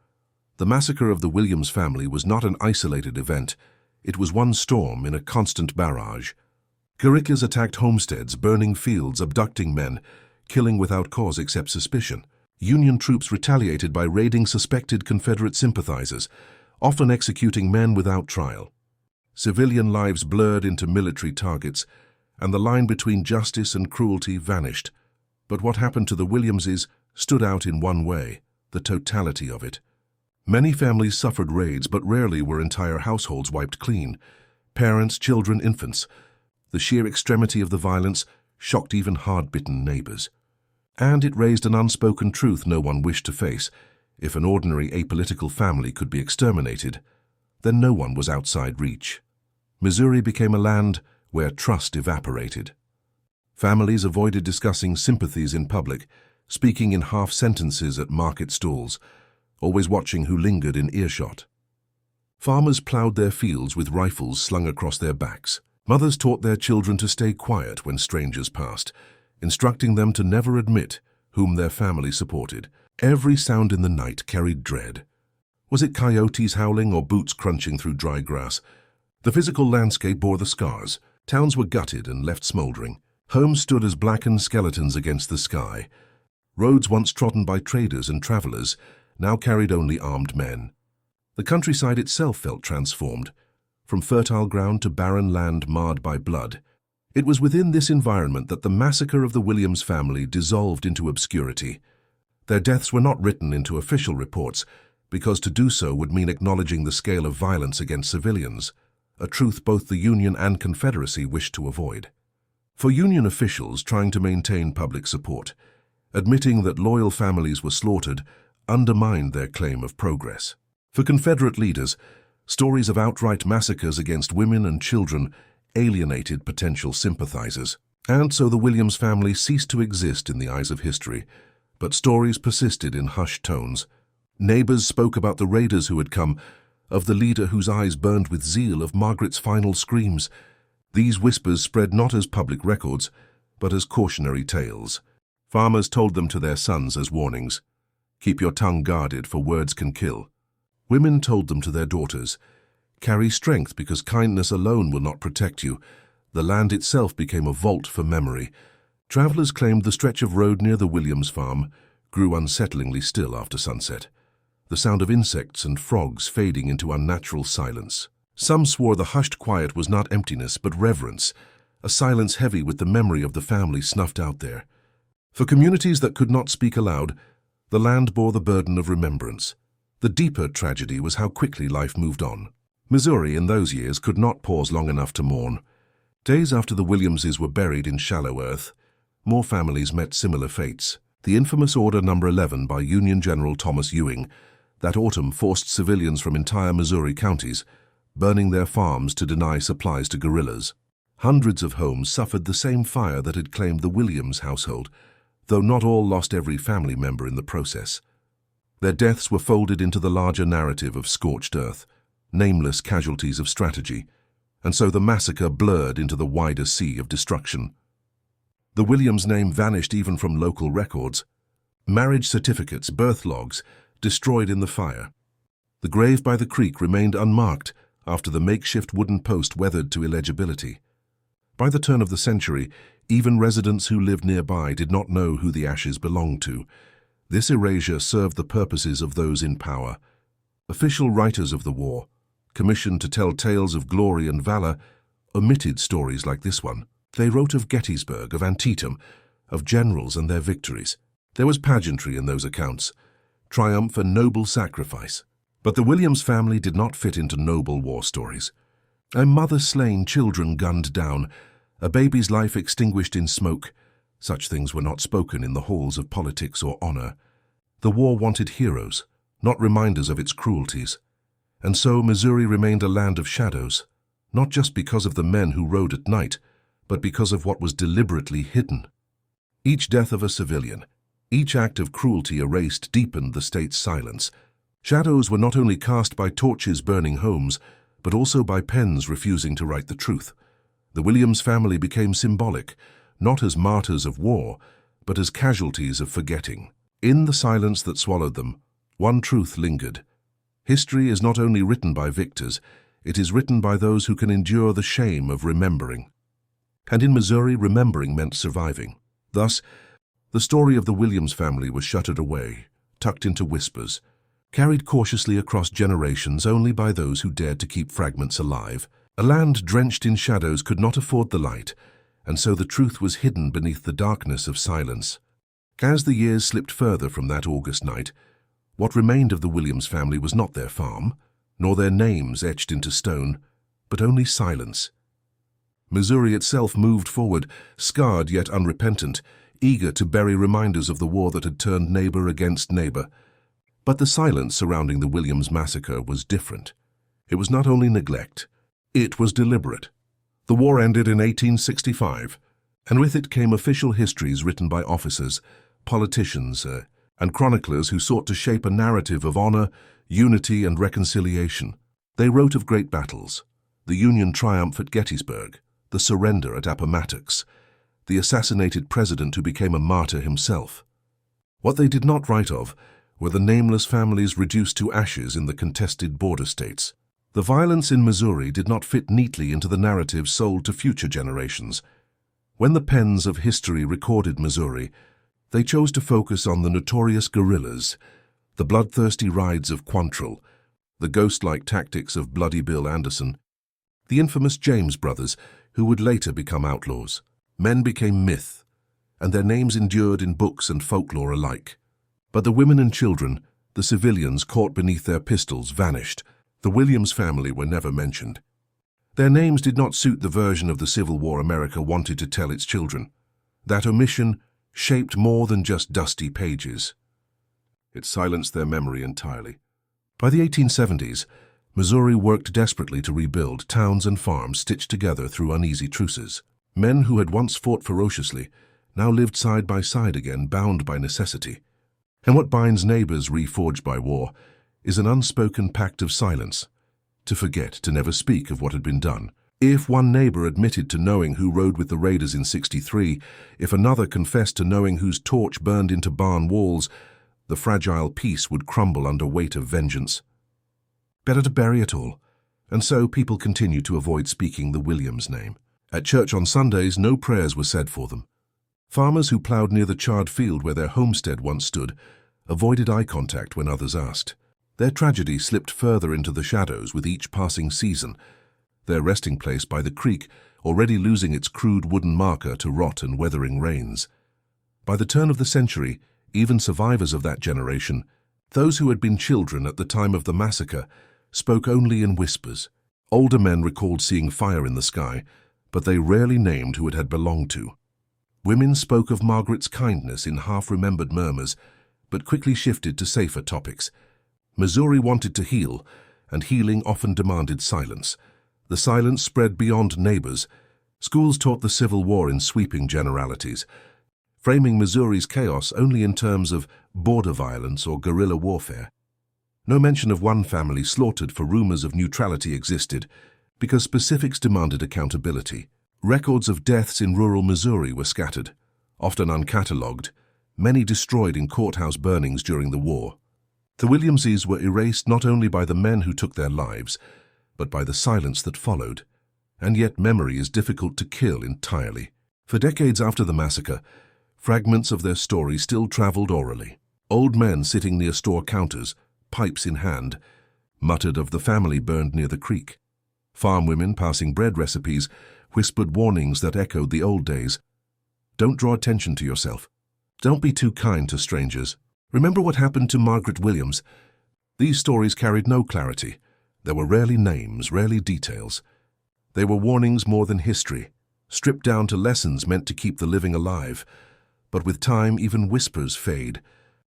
The massacre of the Williams family was not an isolated event. It was one storm in a constant barrage. Guerrillas attacked homesteads, burning fields, abducting men, killing without cause except suspicion. Union troops retaliated by raiding suspected Confederate sympathizers, often executing men without trial. Civilian lives blurred into military targets, and the line between justice and cruelty vanished. But what happened to the Williamses stood out in one way: the totality of it. Many families suffered raids, but rarely were entire households wiped clean. Parents, children, infants. The sheer extremity of the violence shocked even hard-bitten neighbors. And it raised an unspoken truth no one wished to face. If an ordinary apolitical family could be exterminated, then no one was outside reach. Missouri became a land where trust evaporated. Families avoided discussing sympathies in public, speaking in half sentences at market stalls, always watching who lingered in earshot. Farmers plowed their fields with rifles slung across their backs. Mothers taught their children to stay quiet when strangers passed, instructing them to never admit whom their family supported. Every sound in the night carried dread. Was it coyotes howling or boots crunching through dry grass? The physical landscape bore the scars. Towns were gutted and left smoldering. Homes stood as blackened skeletons against the sky. Roads once trodden by traders and travelers now carried only armed men. The countryside itself felt transformed, from fertile ground to barren land marred by blood. It was within this environment that the massacre of the Williams family dissolved into obscurity. Their deaths were not written into official reports, because to do so would mean acknowledging the scale of violence against civilians, a truth both the Union and Confederacy wished to avoid. For Union officials trying to maintain public support, admitting that loyal families were slaughtered undermined their claim of progress. For Confederate leaders, stories of outright massacres against women and children alienated potential sympathizers. And so the Williams family ceased to exist in the eyes of history, but stories persisted in hushed tones. Neighbors spoke about the raiders who had come, of the leader whose eyes burned with zeal, of Margaret's final screams. These whispers spread not as public records, but as cautionary tales. Farmers told them to their sons as warnings. Keep your tongue guarded, for words can kill. Women told them to their daughters. Carry strength, because kindness alone will not protect you. The land itself became a vault for memory. Travelers claimed the stretch of road near the Williams farm grew unsettlingly still after sunset, the sound of insects and frogs fading into unnatural silence. Some swore the hushed quiet was not emptiness but reverence, a silence heavy with the memory of the family snuffed out there. For communities that could not speak aloud, the land bore the burden of remembrance. The deeper tragedy was how quickly life moved on. Missouri in those years could not pause long enough to mourn. Days after the Williamses were buried in shallow earth, more families met similar fates. The infamous Order No. 11 by Union General Thomas Ewing that autumn forced civilians from entire Missouri counties, burning their farms to deny supplies to guerrillas. Hundreds of homes suffered the same fire that had claimed the Williams household, though not all lost every family member in the process. Their deaths were folded into the larger narrative of scorched earth, nameless casualties of strategy, and so the massacre blurred into the wider sea of destruction. The Williams name vanished even from local records. Marriage certificates, birth logs, destroyed in the fire. The grave by the creek remained unmarked after the makeshift wooden post weathered to illegibility. By the turn of the century, even residents who lived nearby did not know who the ashes belonged to. This erasure served the purposes of those in power. Official writers of the war, commissioned to tell tales of glory and valor, omitted stories like this one. They wrote of Gettysburg, of Antietam, of generals and their victories. There was pageantry in those accounts, triumph and noble sacrifice. But the Williams family did not fit into noble war stories. A mother slain, children gunned down, a baby's life extinguished in smoke. Such things were not spoken in the halls of politics or honor. The war wanted heroes, not reminders of its cruelties. And so Missouri remained a land of shadows, not just because of the men who rode at night, but because of what was deliberately hidden. Each death of a civilian, each act of cruelty erased deepened the state's silence. Shadows were not only cast by torches burning homes, but also by pens refusing to write the truth. The Williams family became symbolic, not as martyrs of war, but as casualties of forgetting. In the silence that swallowed them, one truth lingered. History is not only written by victors, it is written by those who can endure the shame of remembering. And in Missouri, remembering meant surviving. Thus, the story of the Williams family was shuttered away, tucked into whispers, carried cautiously across generations only by those who dared to keep fragments alive. A land drenched in shadows could not afford the light, and so the truth was hidden beneath the darkness of silence. As the years slipped further from that August night, what remained of the Williams family was not their farm, nor their names etched into stone, but only silence. Missouri itself moved forward, scarred yet unrepentant, eager to bury reminders of the war that had turned neighbor against neighbor. But the silence surrounding the Williams massacre was different. It was not only neglect, it was deliberate. The war ended in 1865, and with it came official histories written by officers, politicians, and chroniclers who sought to shape a narrative of honor, unity, and reconciliation. They wrote of great battles, the Union triumph at Gettysburg, the surrender at Appomattox, the assassinated president who became a martyr himself. What they did not write of were the nameless families reduced to ashes in the contested border states. The violence in Missouri did not fit neatly into the narrative sold to future generations. When the pens of history recorded Missouri, they chose to focus on the notorious guerrillas, the bloodthirsty raids of Quantrill, the ghost-like tactics of Bloody Bill Anderson, the infamous James brothers, who would later become outlaws. Men became myth, and their names endured in books and folklore alike. But the women and children, the civilians caught beneath their pistols, vanished. The Williams family were never mentioned. Their names did not suit the version of the Civil War America wanted to tell its children. That omission shaped more than just dusty pages. It silenced their memory entirely. By the 1870s, Missouri worked desperately to rebuild towns and farms stitched together through uneasy truces. Men who had once fought ferociously now lived side by side again, bound by necessity. And what binds neighbors reforged by war is an unspoken pact of silence, to forget, to never speak of what had been done. If one neighbor admitted to knowing who rode with the raiders in '63, if another confessed to knowing whose torch burned into barn walls, the fragile peace would crumble under weight of vengeance. Better to bury it all, and so people continued to avoid speaking the Williams name. At church on Sundays, no prayers were said for them. Farmers who plowed near the charred field where their homestead once stood avoided eye contact when others asked. Their tragedy slipped further into the shadows with each passing season, their resting place by the creek already losing its crude wooden marker to rot and weathering rains. By the turn of the century, even survivors of that generation, those who had been children at the time of the massacre, spoke only in whispers. Older men recalled seeing fire in the sky, but they rarely named who it had belonged to. Women spoke of Margaret's kindness in half-remembered murmurs, but quickly shifted to safer topics. Missouri wanted to heal, and healing often demanded silence. The silence spread beyond neighbors. Schools taught the Civil War in sweeping generalities, framing Missouri's chaos only in terms of border violence or guerrilla warfare. No mention of one family slaughtered for rumors of neutrality existed, because specifics demanded accountability. Records of deaths in rural Missouri were scattered, often uncatalogued, many destroyed in courthouse burnings during the war. The Williamses were erased not only by the men who took their lives, but by the silence that followed. And yet memory is difficult to kill entirely. For decades after the massacre, fragments of their story still traveled orally. Old men sitting near store counters, pipes in hand, muttered of the family burned near the creek. Farm women passing bread recipes whispered warnings that echoed the old days. Don't draw attention to yourself. Don't be too kind to strangers. Remember what happened to Margaret Williams? These stories carried no clarity. There were rarely names, rarely details. They were warnings more than history, stripped down to lessons meant to keep the living alive. But with time, even whispers fade.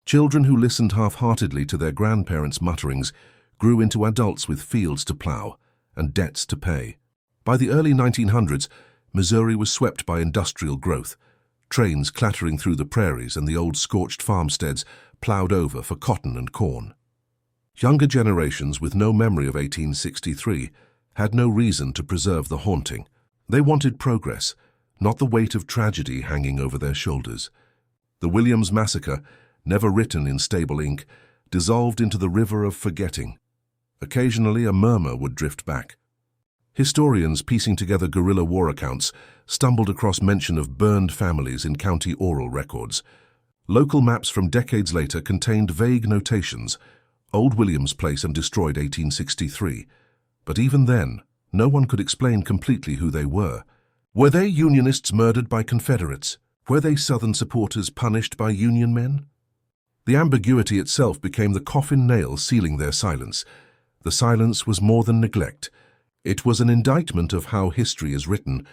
Children who listened half-heartedly to their grandparents' mutterings grew into adults with fields to plow and debts to pay. By the early 1900s, Missouri was swept by industrial growth. Trains clattering through the prairies and the old scorched farmsteads plowed over for cotton and corn. Younger generations with no memory of 1863 had no reason to preserve the haunting. They wanted progress, not the weight of tragedy hanging over their shoulders. The Williams massacre, never written in stable ink, dissolved into the river of forgetting. Occasionally a murmur would drift back. Historians piecing together guerrilla war accounts stumbled across mention of burned families in county oral records. Local maps from decades later contained vague notations, Old Williams Place and destroyed 1863. But even then, no one could explain completely who they were. Were they Unionists murdered by Confederates? Were they Southern supporters punished by Union men? The ambiguity itself became the coffin nail sealing their silence. The silence was more than neglect. It was an indictment of how history is written.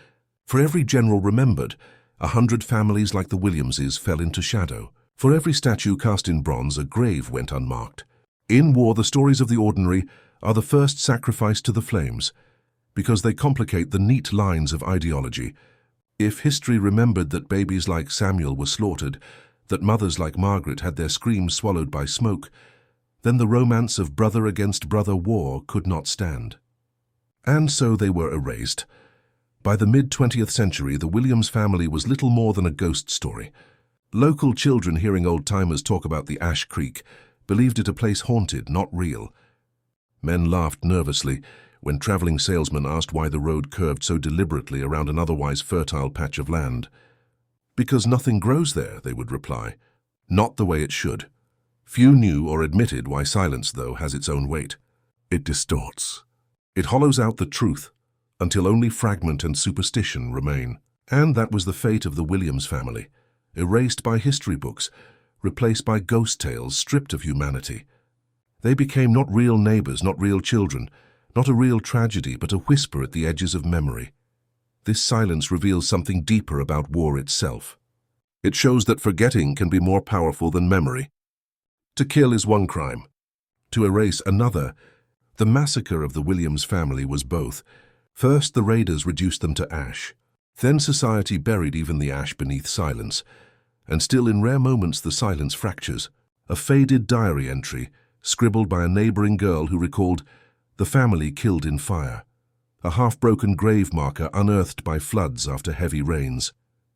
For every general remembered, 100 families like the Williamses fell into shadow. For every statue cast in bronze, a grave went unmarked. In war, the stories of the ordinary are the first sacrifice to the flames, because they complicate the neat lines of ideology. If history remembered that babies like Samuel were slaughtered, that mothers like Margaret had their screams swallowed by smoke, then the romance of brother against brother war could not stand. And so they were erased. By the mid-20th century, the Williams family was little more than a ghost story. Local children, hearing old-timers talk about the Ash Creek, believed it a place haunted, not real. Men laughed nervously when traveling salesmen asked why the road curved so deliberately around an otherwise fertile patch of land. Because nothing grows there, they would reply. Not the way it should. Few knew or admitted why silence, though, has its own weight. It distorts. It hollows out the truth until only fragment and superstition remain. And that was the fate of the Williams family, erased by history books, replaced by ghost tales stripped of humanity. They became not real neighbors, not real children, not a real tragedy, but a whisper at the edges of memory. This silence reveals something deeper about war itself. It shows that forgetting can be more powerful than memory. To kill is one crime. To erase another. The massacre of the Williams family was both. First, the raiders reduced them to ash. Then society buried even the ash beneath silence. And still in rare moments the silence fractures. A faded diary entry, scribbled by a neighboring girl who recalled the family killed in fire. A half-broken grave marker unearthed by floods after heavy rains.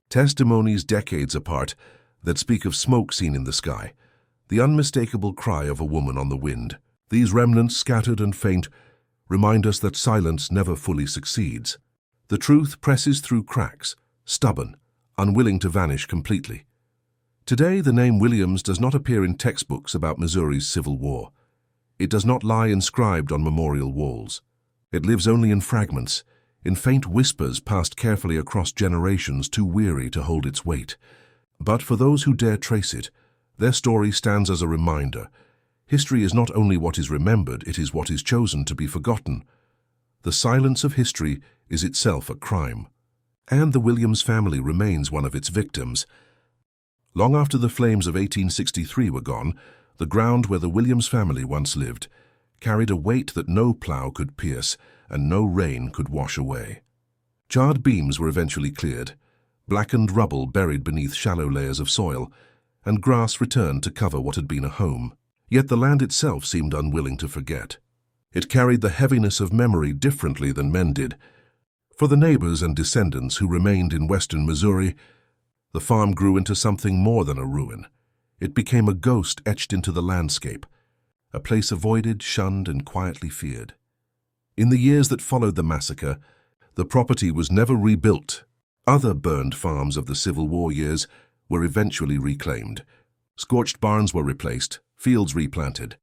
Testimonies decades apart that speak of smoke seen in the sky. The unmistakable cry of a woman on the wind. These remnants, scattered and faint, remind us that silence never fully succeeds. The truth presses through cracks, stubborn, unwilling to vanish completely. Today, the name Williams does not appear in textbooks about Missouri's Civil War. It does not lie inscribed on memorial walls. It lives only in fragments, in faint whispers passed carefully across generations too weary to hold its weight. But for those who dare trace it, their story stands as a reminder. History is not only what is remembered, it is what is chosen to be forgotten. The silence of history is itself a crime. And the Williams family remains one of its victims. Long after the flames of 1863 were gone, the ground where the Williams family once lived carried a weight that no plough could pierce and no rain could wash away. Charred beams were eventually cleared, blackened rubble buried beneath shallow layers of soil, and grass returned to cover what had been a home. Yet the land itself seemed unwilling to forget. It carried the heaviness of memory differently than men did. For the neighbors and descendants who remained in western Missouri, the farm grew into something more than a ruin. It became a ghost etched into the landscape, a place avoided, shunned, and quietly feared. In the years that followed the massacre, the property was never rebuilt. Other burned farms of the Civil War years were eventually reclaimed. Scorched barns were replaced, fields replanted.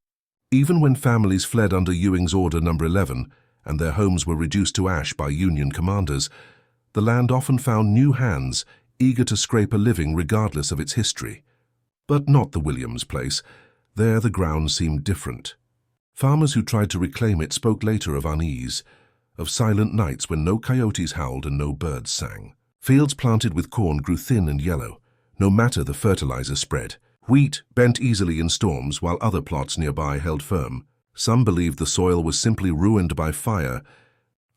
Even when families fled under Ewing's Order No. 11 and their homes were reduced to ash by Union commanders, the land often found new hands eager to scrape a living regardless of its history. But not the Williams place. There the ground seemed different. Farmers who tried to reclaim it spoke later of unease, of silent nights when no coyotes howled and no birds sang. Fields planted with corn grew thin and yellow, no matter the fertilizer spread. Wheat bent easily in storms while other plots nearby held firm. Some believed the soil was simply ruined by fire.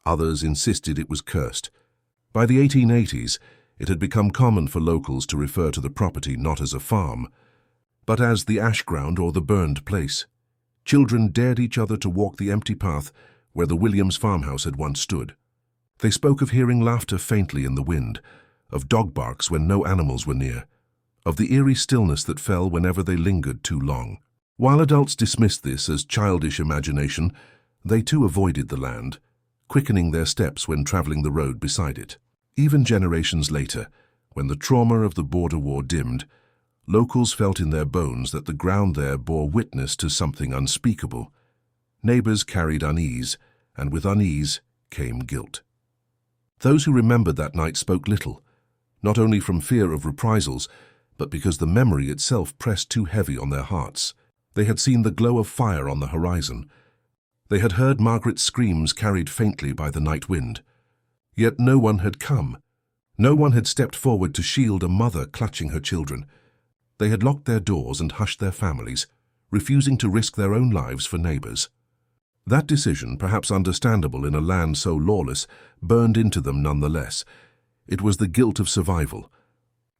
Others insisted it was cursed. By the 1880s, it had become common for locals to refer to the property not as a farm, but as the ash ground or the burned place. Children dared each other to walk the empty path where the Williams farmhouse had once stood. They spoke of hearing laughter faintly in the wind, of dog barks when no animals were near, of the eerie stillness that fell whenever they lingered too long. While adults dismissed this as childish imagination, they too avoided the land, quickening their steps when traveling the road beside it. Even generations later, when the trauma of the border war dimmed, locals felt in their bones that the ground there bore witness to something unspeakable. Neighbors carried unease, and with unease came guilt. Those who remembered that night spoke little, not only from fear of reprisals, but because the memory itself pressed too heavy on their hearts. They had seen the glow of fire on the horizon. They had heard Margaret's screams carried faintly by the night wind. Yet no one had come. No one had stepped forward to shield a mother clutching her children. They had locked their doors and hushed their families, refusing to risk their own lives for neighbors. That decision, perhaps understandable in a land so lawless, burned into them nonetheless. It was the guilt of survival.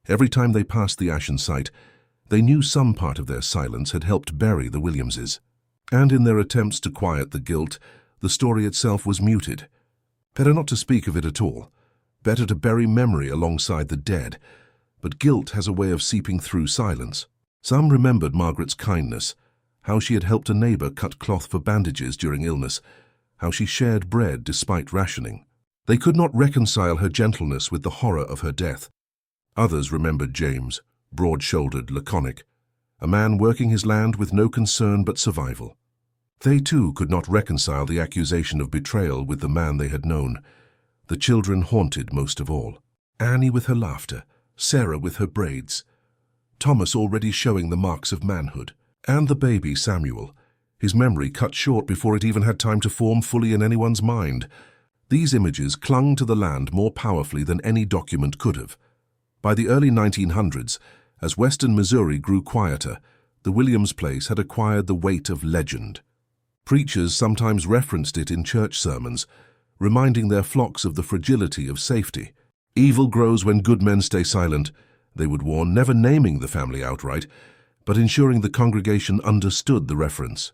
Every time they passed the ashen site, they knew some part of their silence had helped bury the Williamses. And in their attempts to quiet the guilt, the story itself was muted. Better not to speak of it at all. Better to bury memory alongside the dead. But guilt has a way of seeping through silence. Some remembered Margaret's kindness, how she had helped a neighbor cut cloth for bandages during illness, how she shared bread despite rationing. They could not reconcile her gentleness with the horror of her death. Others remembered James, broad-shouldered, laconic, a man working his land with no concern but survival. They too could not reconcile the accusation of betrayal with the man they had known. The children haunted most of all. Annie with her laughter, Sarah with her braids, Thomas already showing the marks of manhood, and the baby Samuel, his memory cut short before it even had time to form fully in anyone's mind. These images clung to the land more powerfully than any document could have. By the early 1900s, as western Missouri grew quieter, the Williams place had acquired the weight of legend. Preachers sometimes referenced it in church sermons, reminding their flocks of the fragility of safety. Evil grows when good men stay silent, they would warn, never naming the family outright, but ensuring the congregation understood the reference.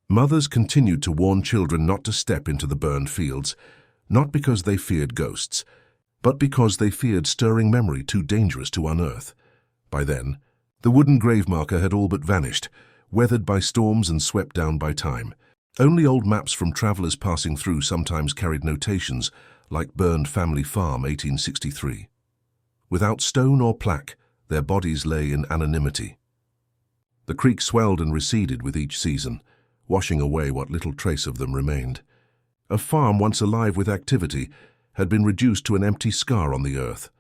Mothers continued to warn children not to step into the burned fields, not because they feared ghosts, but because they feared stirring memory too dangerous to unearth. By then, the wooden grave marker had all but vanished, weathered by storms and swept down by time. Only old maps from travelers passing through sometimes carried notations, like Burned Family Farm, 1863. Without stone or plaque, their bodies lay in anonymity. The creek swelled and receded with each season, washing away what little trace of them remained. A farm once alive with activity had been reduced to an empty scar on the earth.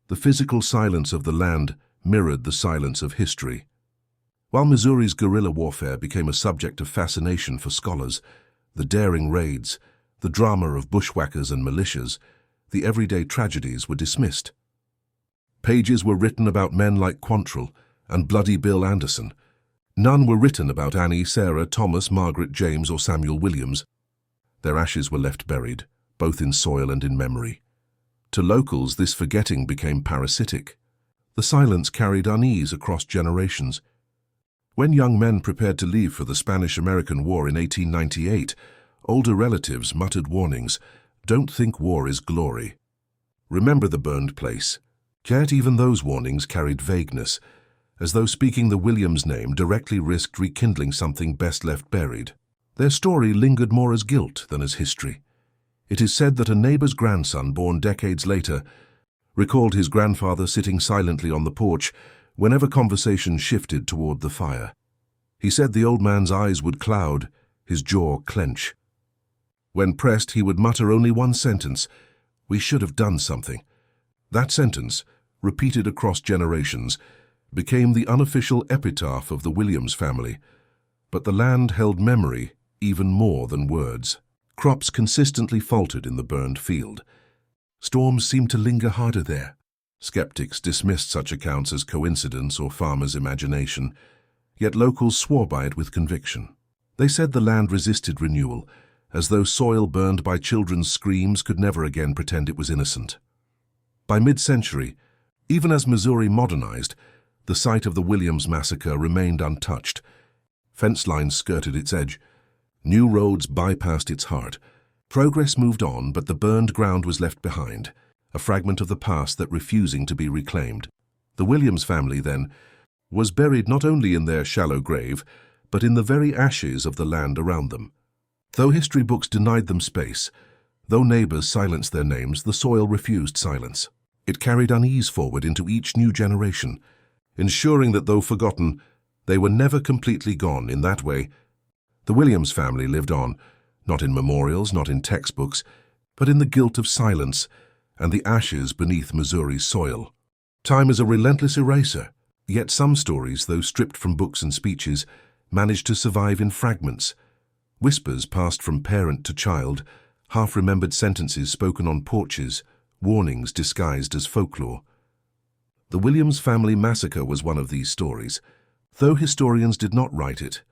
The physical silence of the land mirrored the silence of history. While Missouri's guerrilla warfare became a subject of fascination for scholars, the daring raids, the drama of bushwhackers and militias, the everyday tragedies were dismissed. Pages were written about men like Quantrill and Bloody Bill Anderson. None were written about Annie, Sarah, Thomas, Margaret, James, or Samuel Williams. Their ashes were left buried, both in soil and in memory. To locals, this forgetting became parasitic. The silence carried unease across generations. When young men prepared to leave for the Spanish-American War in 1898, older relatives muttered warnings, "Don't think war is glory. Remember the burned place." Yet even those warnings carried vagueness, as though speaking the Williams name directly risked rekindling something best left buried. Their story lingered more as guilt than as history. It is said that a neighbor's grandson, born decades later, recalled his grandfather sitting silently on the porch whenever conversation shifted toward the fire. He said the old man's eyes would cloud, his jaw clench. When pressed, he would mutter only one sentence, "We should have done something." That sentence, repeated across generations, became the unofficial epitaph of the Williams family. But the land held memory even more than words. Crops consistently faltered in the burned field. Storms seemed to linger harder there. Skeptics dismissed such accounts as coincidence or farmers' imagination, yet locals swore by it with conviction. They said the land resisted renewal, as though soil burned by children's screams could never again pretend it was innocent. By mid-century, even as Missouri modernized, the site of the Williams Massacre remained untouched. Fence lines skirted its edge. New roads bypassed its heart. Progress moved on, but the burned ground was left behind, a fragment of the past that refusing to be reclaimed. The Williams family, then, was buried not only in their shallow grave, but in the very ashes of the land around them. Though history books denied them space, though neighbors silenced their names, the soil refused silence. It carried unease forward into each new generation, ensuring that though forgotten, they were never completely gone. In that way, the Williams family lived on, not in memorials, not in textbooks, but in the guilt of silence and the ashes beneath Missouri's soil. Time is a relentless eraser, yet some stories, though stripped from books and speeches, managed to survive in fragments. Whispers passed from parent to child, half-remembered sentences spoken on porches, warnings disguised as folklore. The Williams family massacre was one of these stories. Though historians did not write it,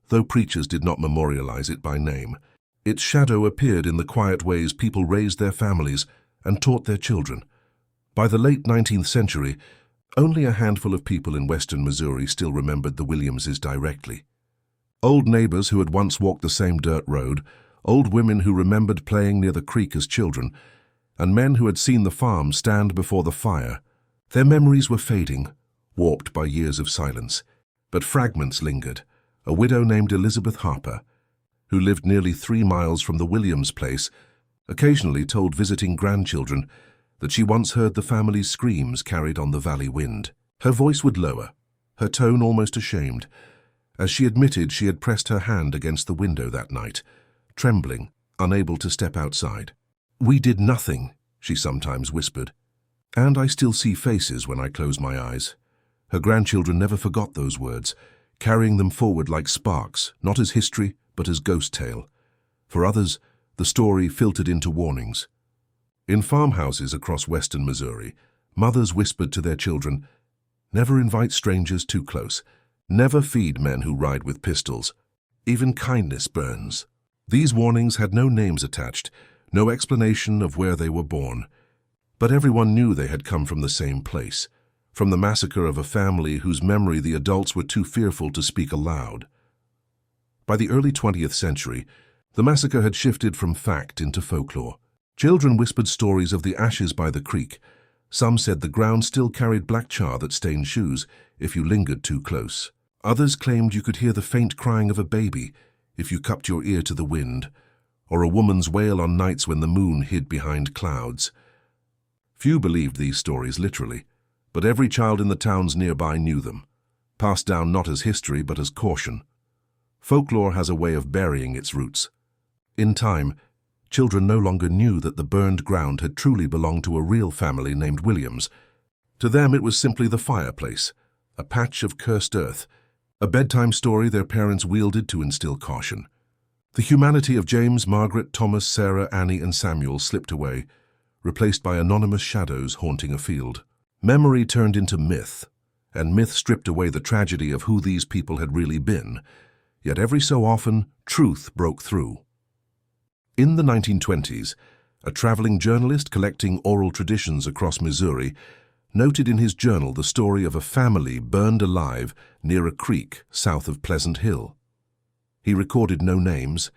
though preachers did not memorialize it by name, its shadow appeared in the quiet ways people raised their families and taught their children. By the late 19th century, only a handful of people in western Missouri still remembered the Williamses directly. Old neighbors who had once walked the same dirt road, old women who remembered playing near the creek as children, and men who had seen the farm stand before the fire. Their memories were fading, warped by years of silence, but fragments lingered. A widow named Elizabeth Harper, who lived nearly 3 miles from the Williams place, occasionally told visiting grandchildren that she once heard the family's screams carried on the valley wind. Her voice would lower, her tone almost ashamed, as she admitted she had pressed her hand against the window that night, trembling, unable to step outside. "We did nothing," she sometimes whispered, "and I still see faces when I close my eyes." Her grandchildren never forgot those words, carrying them forward like sparks, not as history, but as ghost tale. For others, the story filtered into warnings. In farmhouses across western Missouri, mothers whispered to their children, "Never invite strangers too close. Never feed men who ride with pistols. Even kindness burns." These warnings had no names attached, no explanation of where they were born. But everyone knew they had come from the same place, from the massacre of a family whose memory the adults were too fearful to speak aloud. By the early 20th century, the massacre had shifted from fact into folklore. Children whispered stories of the ashes by the creek. Some said the ground still carried black char that stained shoes if you lingered too close. Others claimed you could hear the faint crying of a baby if you cupped your ear to the wind, or a woman's wail on nights when the moon hid behind clouds. Few believed these stories literally, but every child in the towns nearby knew them, passed down not as history but as caution. Folklore has a way of burying its roots. In time, children no longer knew that the burned ground had truly belonged to a real family named Williams. To them it was simply the fireplace, a patch of cursed earth, a bedtime story their parents wielded to instill caution. The humanity of James, Margaret, Thomas, Sarah, Annie, and Samuel slipped away, replaced by anonymous shadows haunting a field. Memory turned into myth, and myth stripped away the tragedy of who these people had really been. Yet every so often, truth broke through. In the 1920s, a traveling journalist collecting oral traditions across Missouri noted in his journal the story of a family burned alive near a creek south of Pleasant Hill. He recorded no names,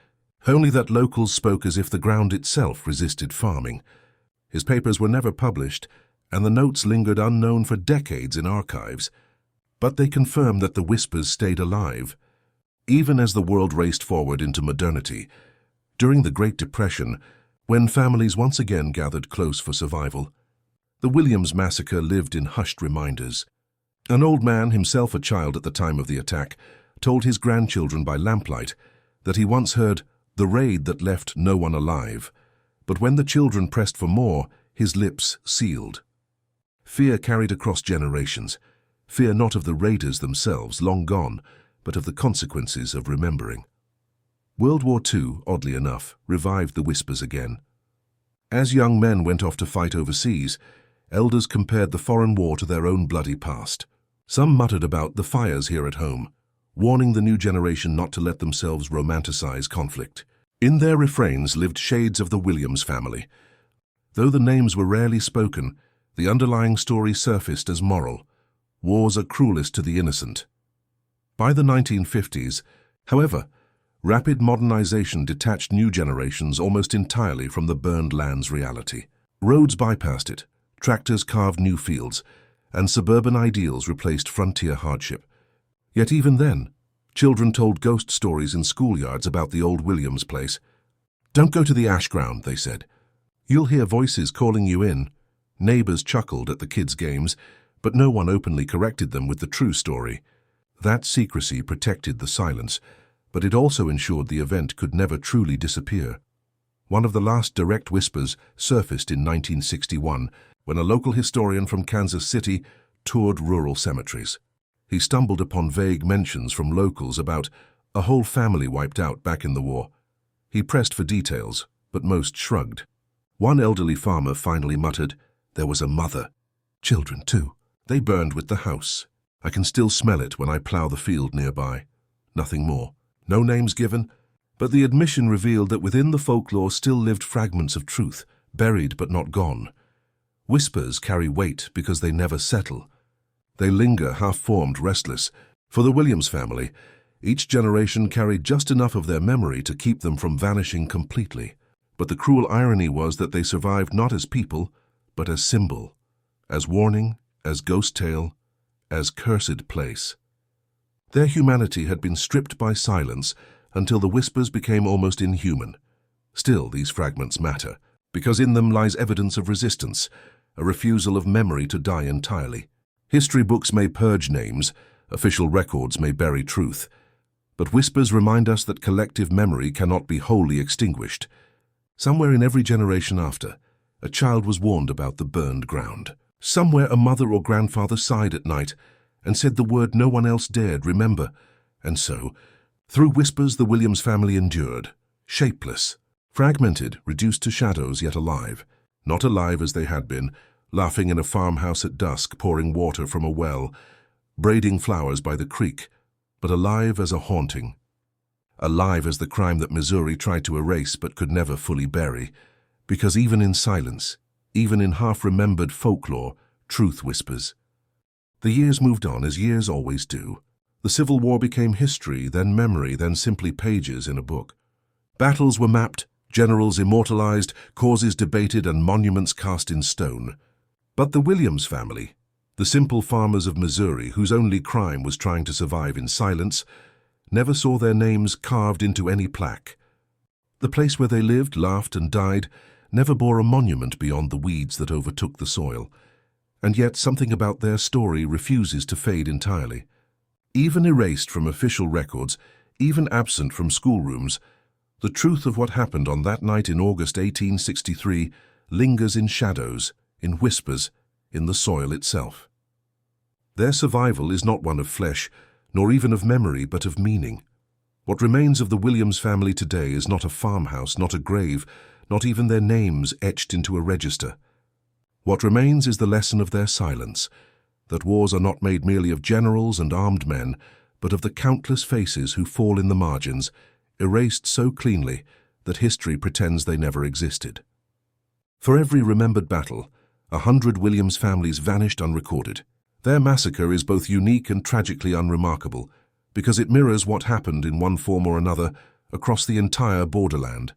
only that locals spoke as if the ground itself resisted farming. His papers were never published, and the notes lingered unknown for decades in archives. But they confirmed that the whispers stayed alive. Even as the world raced forward into modernity, during the Great Depression, when families once again gathered close for survival, the Williams massacre lived in hushed reminders. An old man, himself a child at the time of the attack, told his grandchildren by lamplight that he once heard the raid that left no one alive, but when the children pressed for more, his lips sealed. Fear carried across generations, fear not of the raiders themselves, long gone, but of the consequences of remembering. World War II, oddly enough, revived the whispers again. As young men went off to fight overseas, elders compared the foreign war to their own bloody past. Some muttered about the fires here at home, warning the new generation not to let themselves romanticize conflict. In their refrains lived shades of the Williams family. Though the names were rarely spoken, the underlying story surfaced as moral. Wars are cruelest to the innocent. By the 1950s, however, rapid modernization detached new generations almost entirely from the burned land's reality. Roads bypassed it, tractors carved new fields, and suburban ideals replaced frontier hardship. Yet even then, children told ghost stories in schoolyards about the old Williams place. "Don't go to the ash ground," they said. "You'll hear voices calling you in." Neighbors chuckled at the kids' games, but no one openly corrected them with the true story. That secrecy protected the silence, but it also ensured the event could never truly disappear. One of the last direct whispers surfaced in 1961 when a local historian from Kansas City toured rural cemeteries. He stumbled upon vague mentions from locals about a whole family wiped out back in the war. He pressed for details, but most shrugged. One elderly farmer finally muttered, "There was a mother. Children, too. They burned with the house." I can still smell it when I plough the field nearby. Nothing more. No names given, but the admission revealed that within the folklore still lived fragments of truth, buried but not gone. Whispers carry weight because they never settle. They linger half-formed, restless. For the Williams family, each generation carried just enough of their memory to keep them from vanishing completely. But the cruel irony was that they survived not as people, but as symbol, as warning, as ghost tale, as cursed place. Their humanity had been stripped by silence until the whispers became almost inhuman. Still, these fragments matter, because in them lies evidence of resistance, a refusal of memory to die entirely. History books may purge names, official records may bury truth, but whispers remind us that collective memory cannot be wholly extinguished. Somewhere in every generation after, a child was warned about the burned ground. Somewhere a mother or grandfather sighed at night and said the word no one else dared remember. And so, through whispers the Williams family endured, shapeless, fragmented, reduced to shadows yet alive. Not alive as they had been, laughing in a farmhouse at dusk, pouring water from a well, braiding flowers by the creek, but alive as a haunting. Alive as the crime that Missouri tried to erase but could never fully bury, because even in silence, even in half-remembered folklore, truth whispers. The years moved on as years always do. The Civil War became history, then memory, then simply pages in a book. Battles were mapped, generals immortalized, causes debated, and monuments cast in stone. But the Williams family, the simple farmers of Missouri whose only crime was trying to survive in silence, never saw their names carved into any plaque. The place where they lived, laughed, and died never bore a monument beyond the weeds that overtook the soil. And yet something about their story refuses to fade entirely. Even erased from official records, even absent from schoolrooms, the truth of what happened on that night in August 1863 lingers in shadows, in whispers, in the soil itself. Their survival is not one of flesh, nor even of memory, but of meaning. What remains of the Williams family today is not a farmhouse, not a grave, not even their names etched into a register. What remains is the lesson of their silence, that wars are not made merely of generals and armed men, but of the countless faces who fall in the margins, erased so cleanly that history pretends they never existed. For every remembered battle, 100 Williams families vanished unrecorded. Their massacre is both unique and tragically unremarkable, because it mirrors what happened in one form or another across the entire borderland.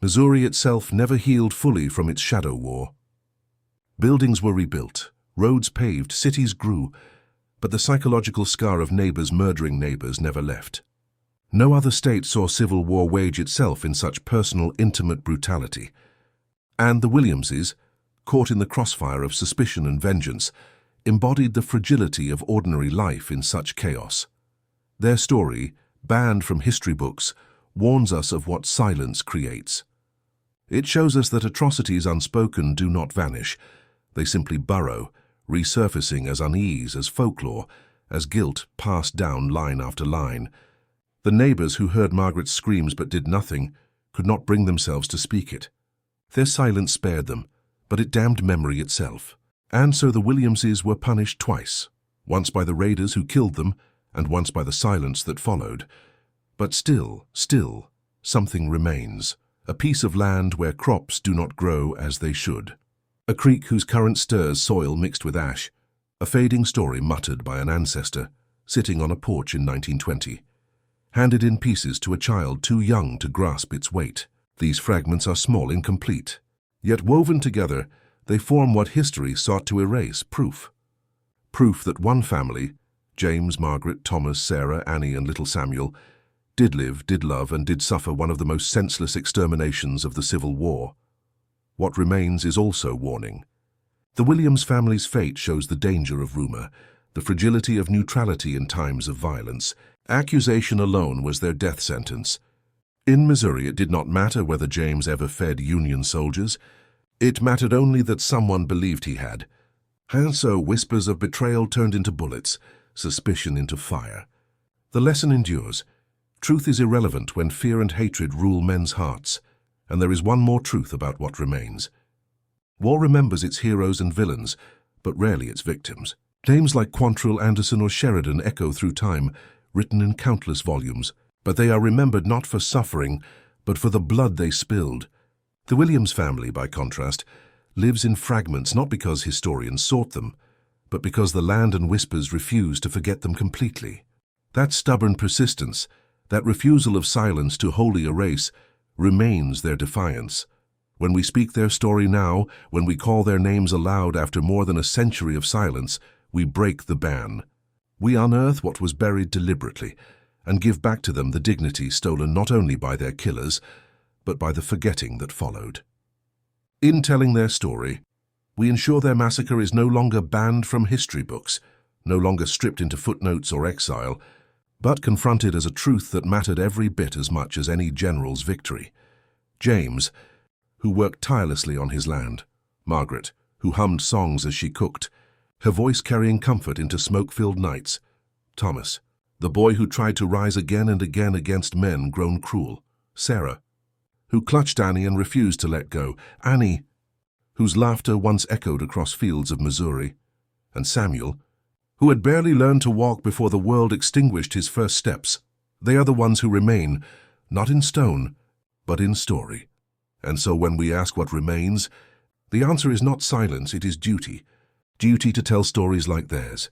Missouri itself never healed fully from its shadow war. Buildings were rebuilt, roads paved, cities grew, but the psychological scar of neighbors murdering neighbors never left. No other state saw civil war wage itself in such personal, intimate brutality. And the Williamses, caught in the crossfire of suspicion and vengeance, embodied the fragility of ordinary life in such chaos. Their story, banned from history books, warns us of what silence creates. It shows us that atrocities unspoken do not vanish. They simply burrow, resurfacing as unease, as folklore, as guilt passed down line after line. The neighbors who heard Margaret's screams but did nothing could not bring themselves to speak it. Their silence spared them, but it damned memory itself. And so the Williamses were punished twice, once by the raiders who killed them, and once by the silence that followed. But still, something remains, a piece of land where crops do not grow as they should. A creek whose current stirs soil mixed with ash, a fading story muttered by an ancestor, sitting on a porch in 1920, handed in pieces to a child too young to grasp its weight. These fragments are small, incomplete, yet woven together, they form what history sought to erase, proof. Proof that one family, James, Margaret, Thomas, Sarah, Annie, and little Samuel, did live, did love, and did suffer one of the most senseless exterminations of the Civil War. What remains is also warning. The Williams family's fate shows the danger of rumor, the fragility of neutrality in times of violence. Accusation alone was their death sentence. In Missouri, it did not matter whether James ever fed Union soldiers. It mattered only that someone believed he had. And so whispers of betrayal turned into bullets, suspicion into fire. The lesson endures. Truth is irrelevant when fear and hatred rule men's hearts, and there is one more truth about what remains. War remembers its heroes and villains, but rarely its victims. Names like Quantrill, Anderson, or Sheridan echo through time, written in countless volumes, but they are remembered not for suffering, but for the blood they spilled. The Williams family, by contrast, lives in fragments not because historians sought them, but because the land and whispers refuse to forget them completely. That stubborn persistence, that refusal of silence to wholly erase, remains their defiance. When we speak their story now, when we call their names aloud after more than a century of silence, we break the ban. We unearth what was buried deliberately and give back to them the dignity stolen not only by their killers, but by the forgetting that followed. In telling their story, we ensure their massacre is no longer banned from history books, no longer stripped into footnotes or exile, but confronted as a truth that mattered every bit as much as any general's victory. James, who worked tirelessly on his land; Margaret, who hummed songs as she cooked, her voice carrying comfort into smoke-filled nights; Thomas, the boy who tried to rise again and again against men grown cruel; Sarah, who clutched Annie and refused to let go; Annie, whose laughter once echoed across fields of Missouri; and Samuel, who had barely learned to walk before the world extinguished his first steps. They are the ones who remain, not in stone, but in story. And so when we ask what remains, the answer is not silence, it is duty. Duty to tell stories like theirs.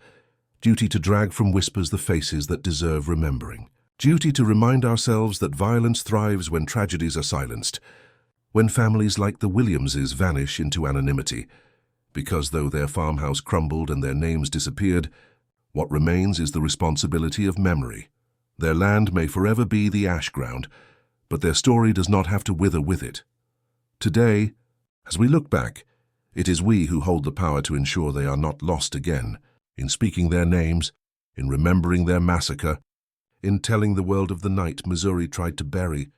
Duty to drag from whispers the faces that deserve remembering. Duty to remind ourselves that violence thrives when tragedies are silenced, when families like the Williamses vanish into anonymity, because though their farmhouse crumbled and their names disappeared, what remains is the responsibility of memory. Their land may forever be the ash ground, but their story does not have to wither with it. Today, as we look back, it is we who hold the power to ensure they are not lost again, in speaking their names, in remembering their massacre, in telling the world of the night Missouri tried to bury.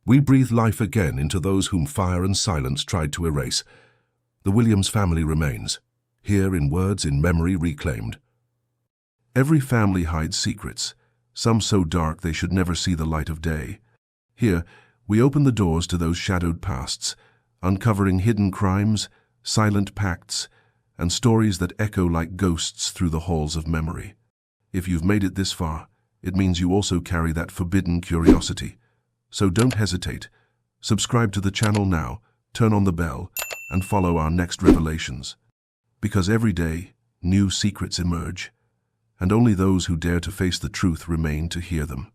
We breathe life again into those whom fire and silence tried to erase. The Williams family remains, here in words, in memory reclaimed. Every family hides secrets, some so dark they should never see the light of day. Here, we open the doors to those shadowed pasts, uncovering hidden crimes, silent pacts, and stories that echo like ghosts through the halls of memory. If you've made it this far, it means you also carry that forbidden curiosity. So don't hesitate. Subscribe to the channel now, turn on the bell, and follow our next revelations. Because every day, new secrets emerge, and only those who dare to face the truth remain to hear them.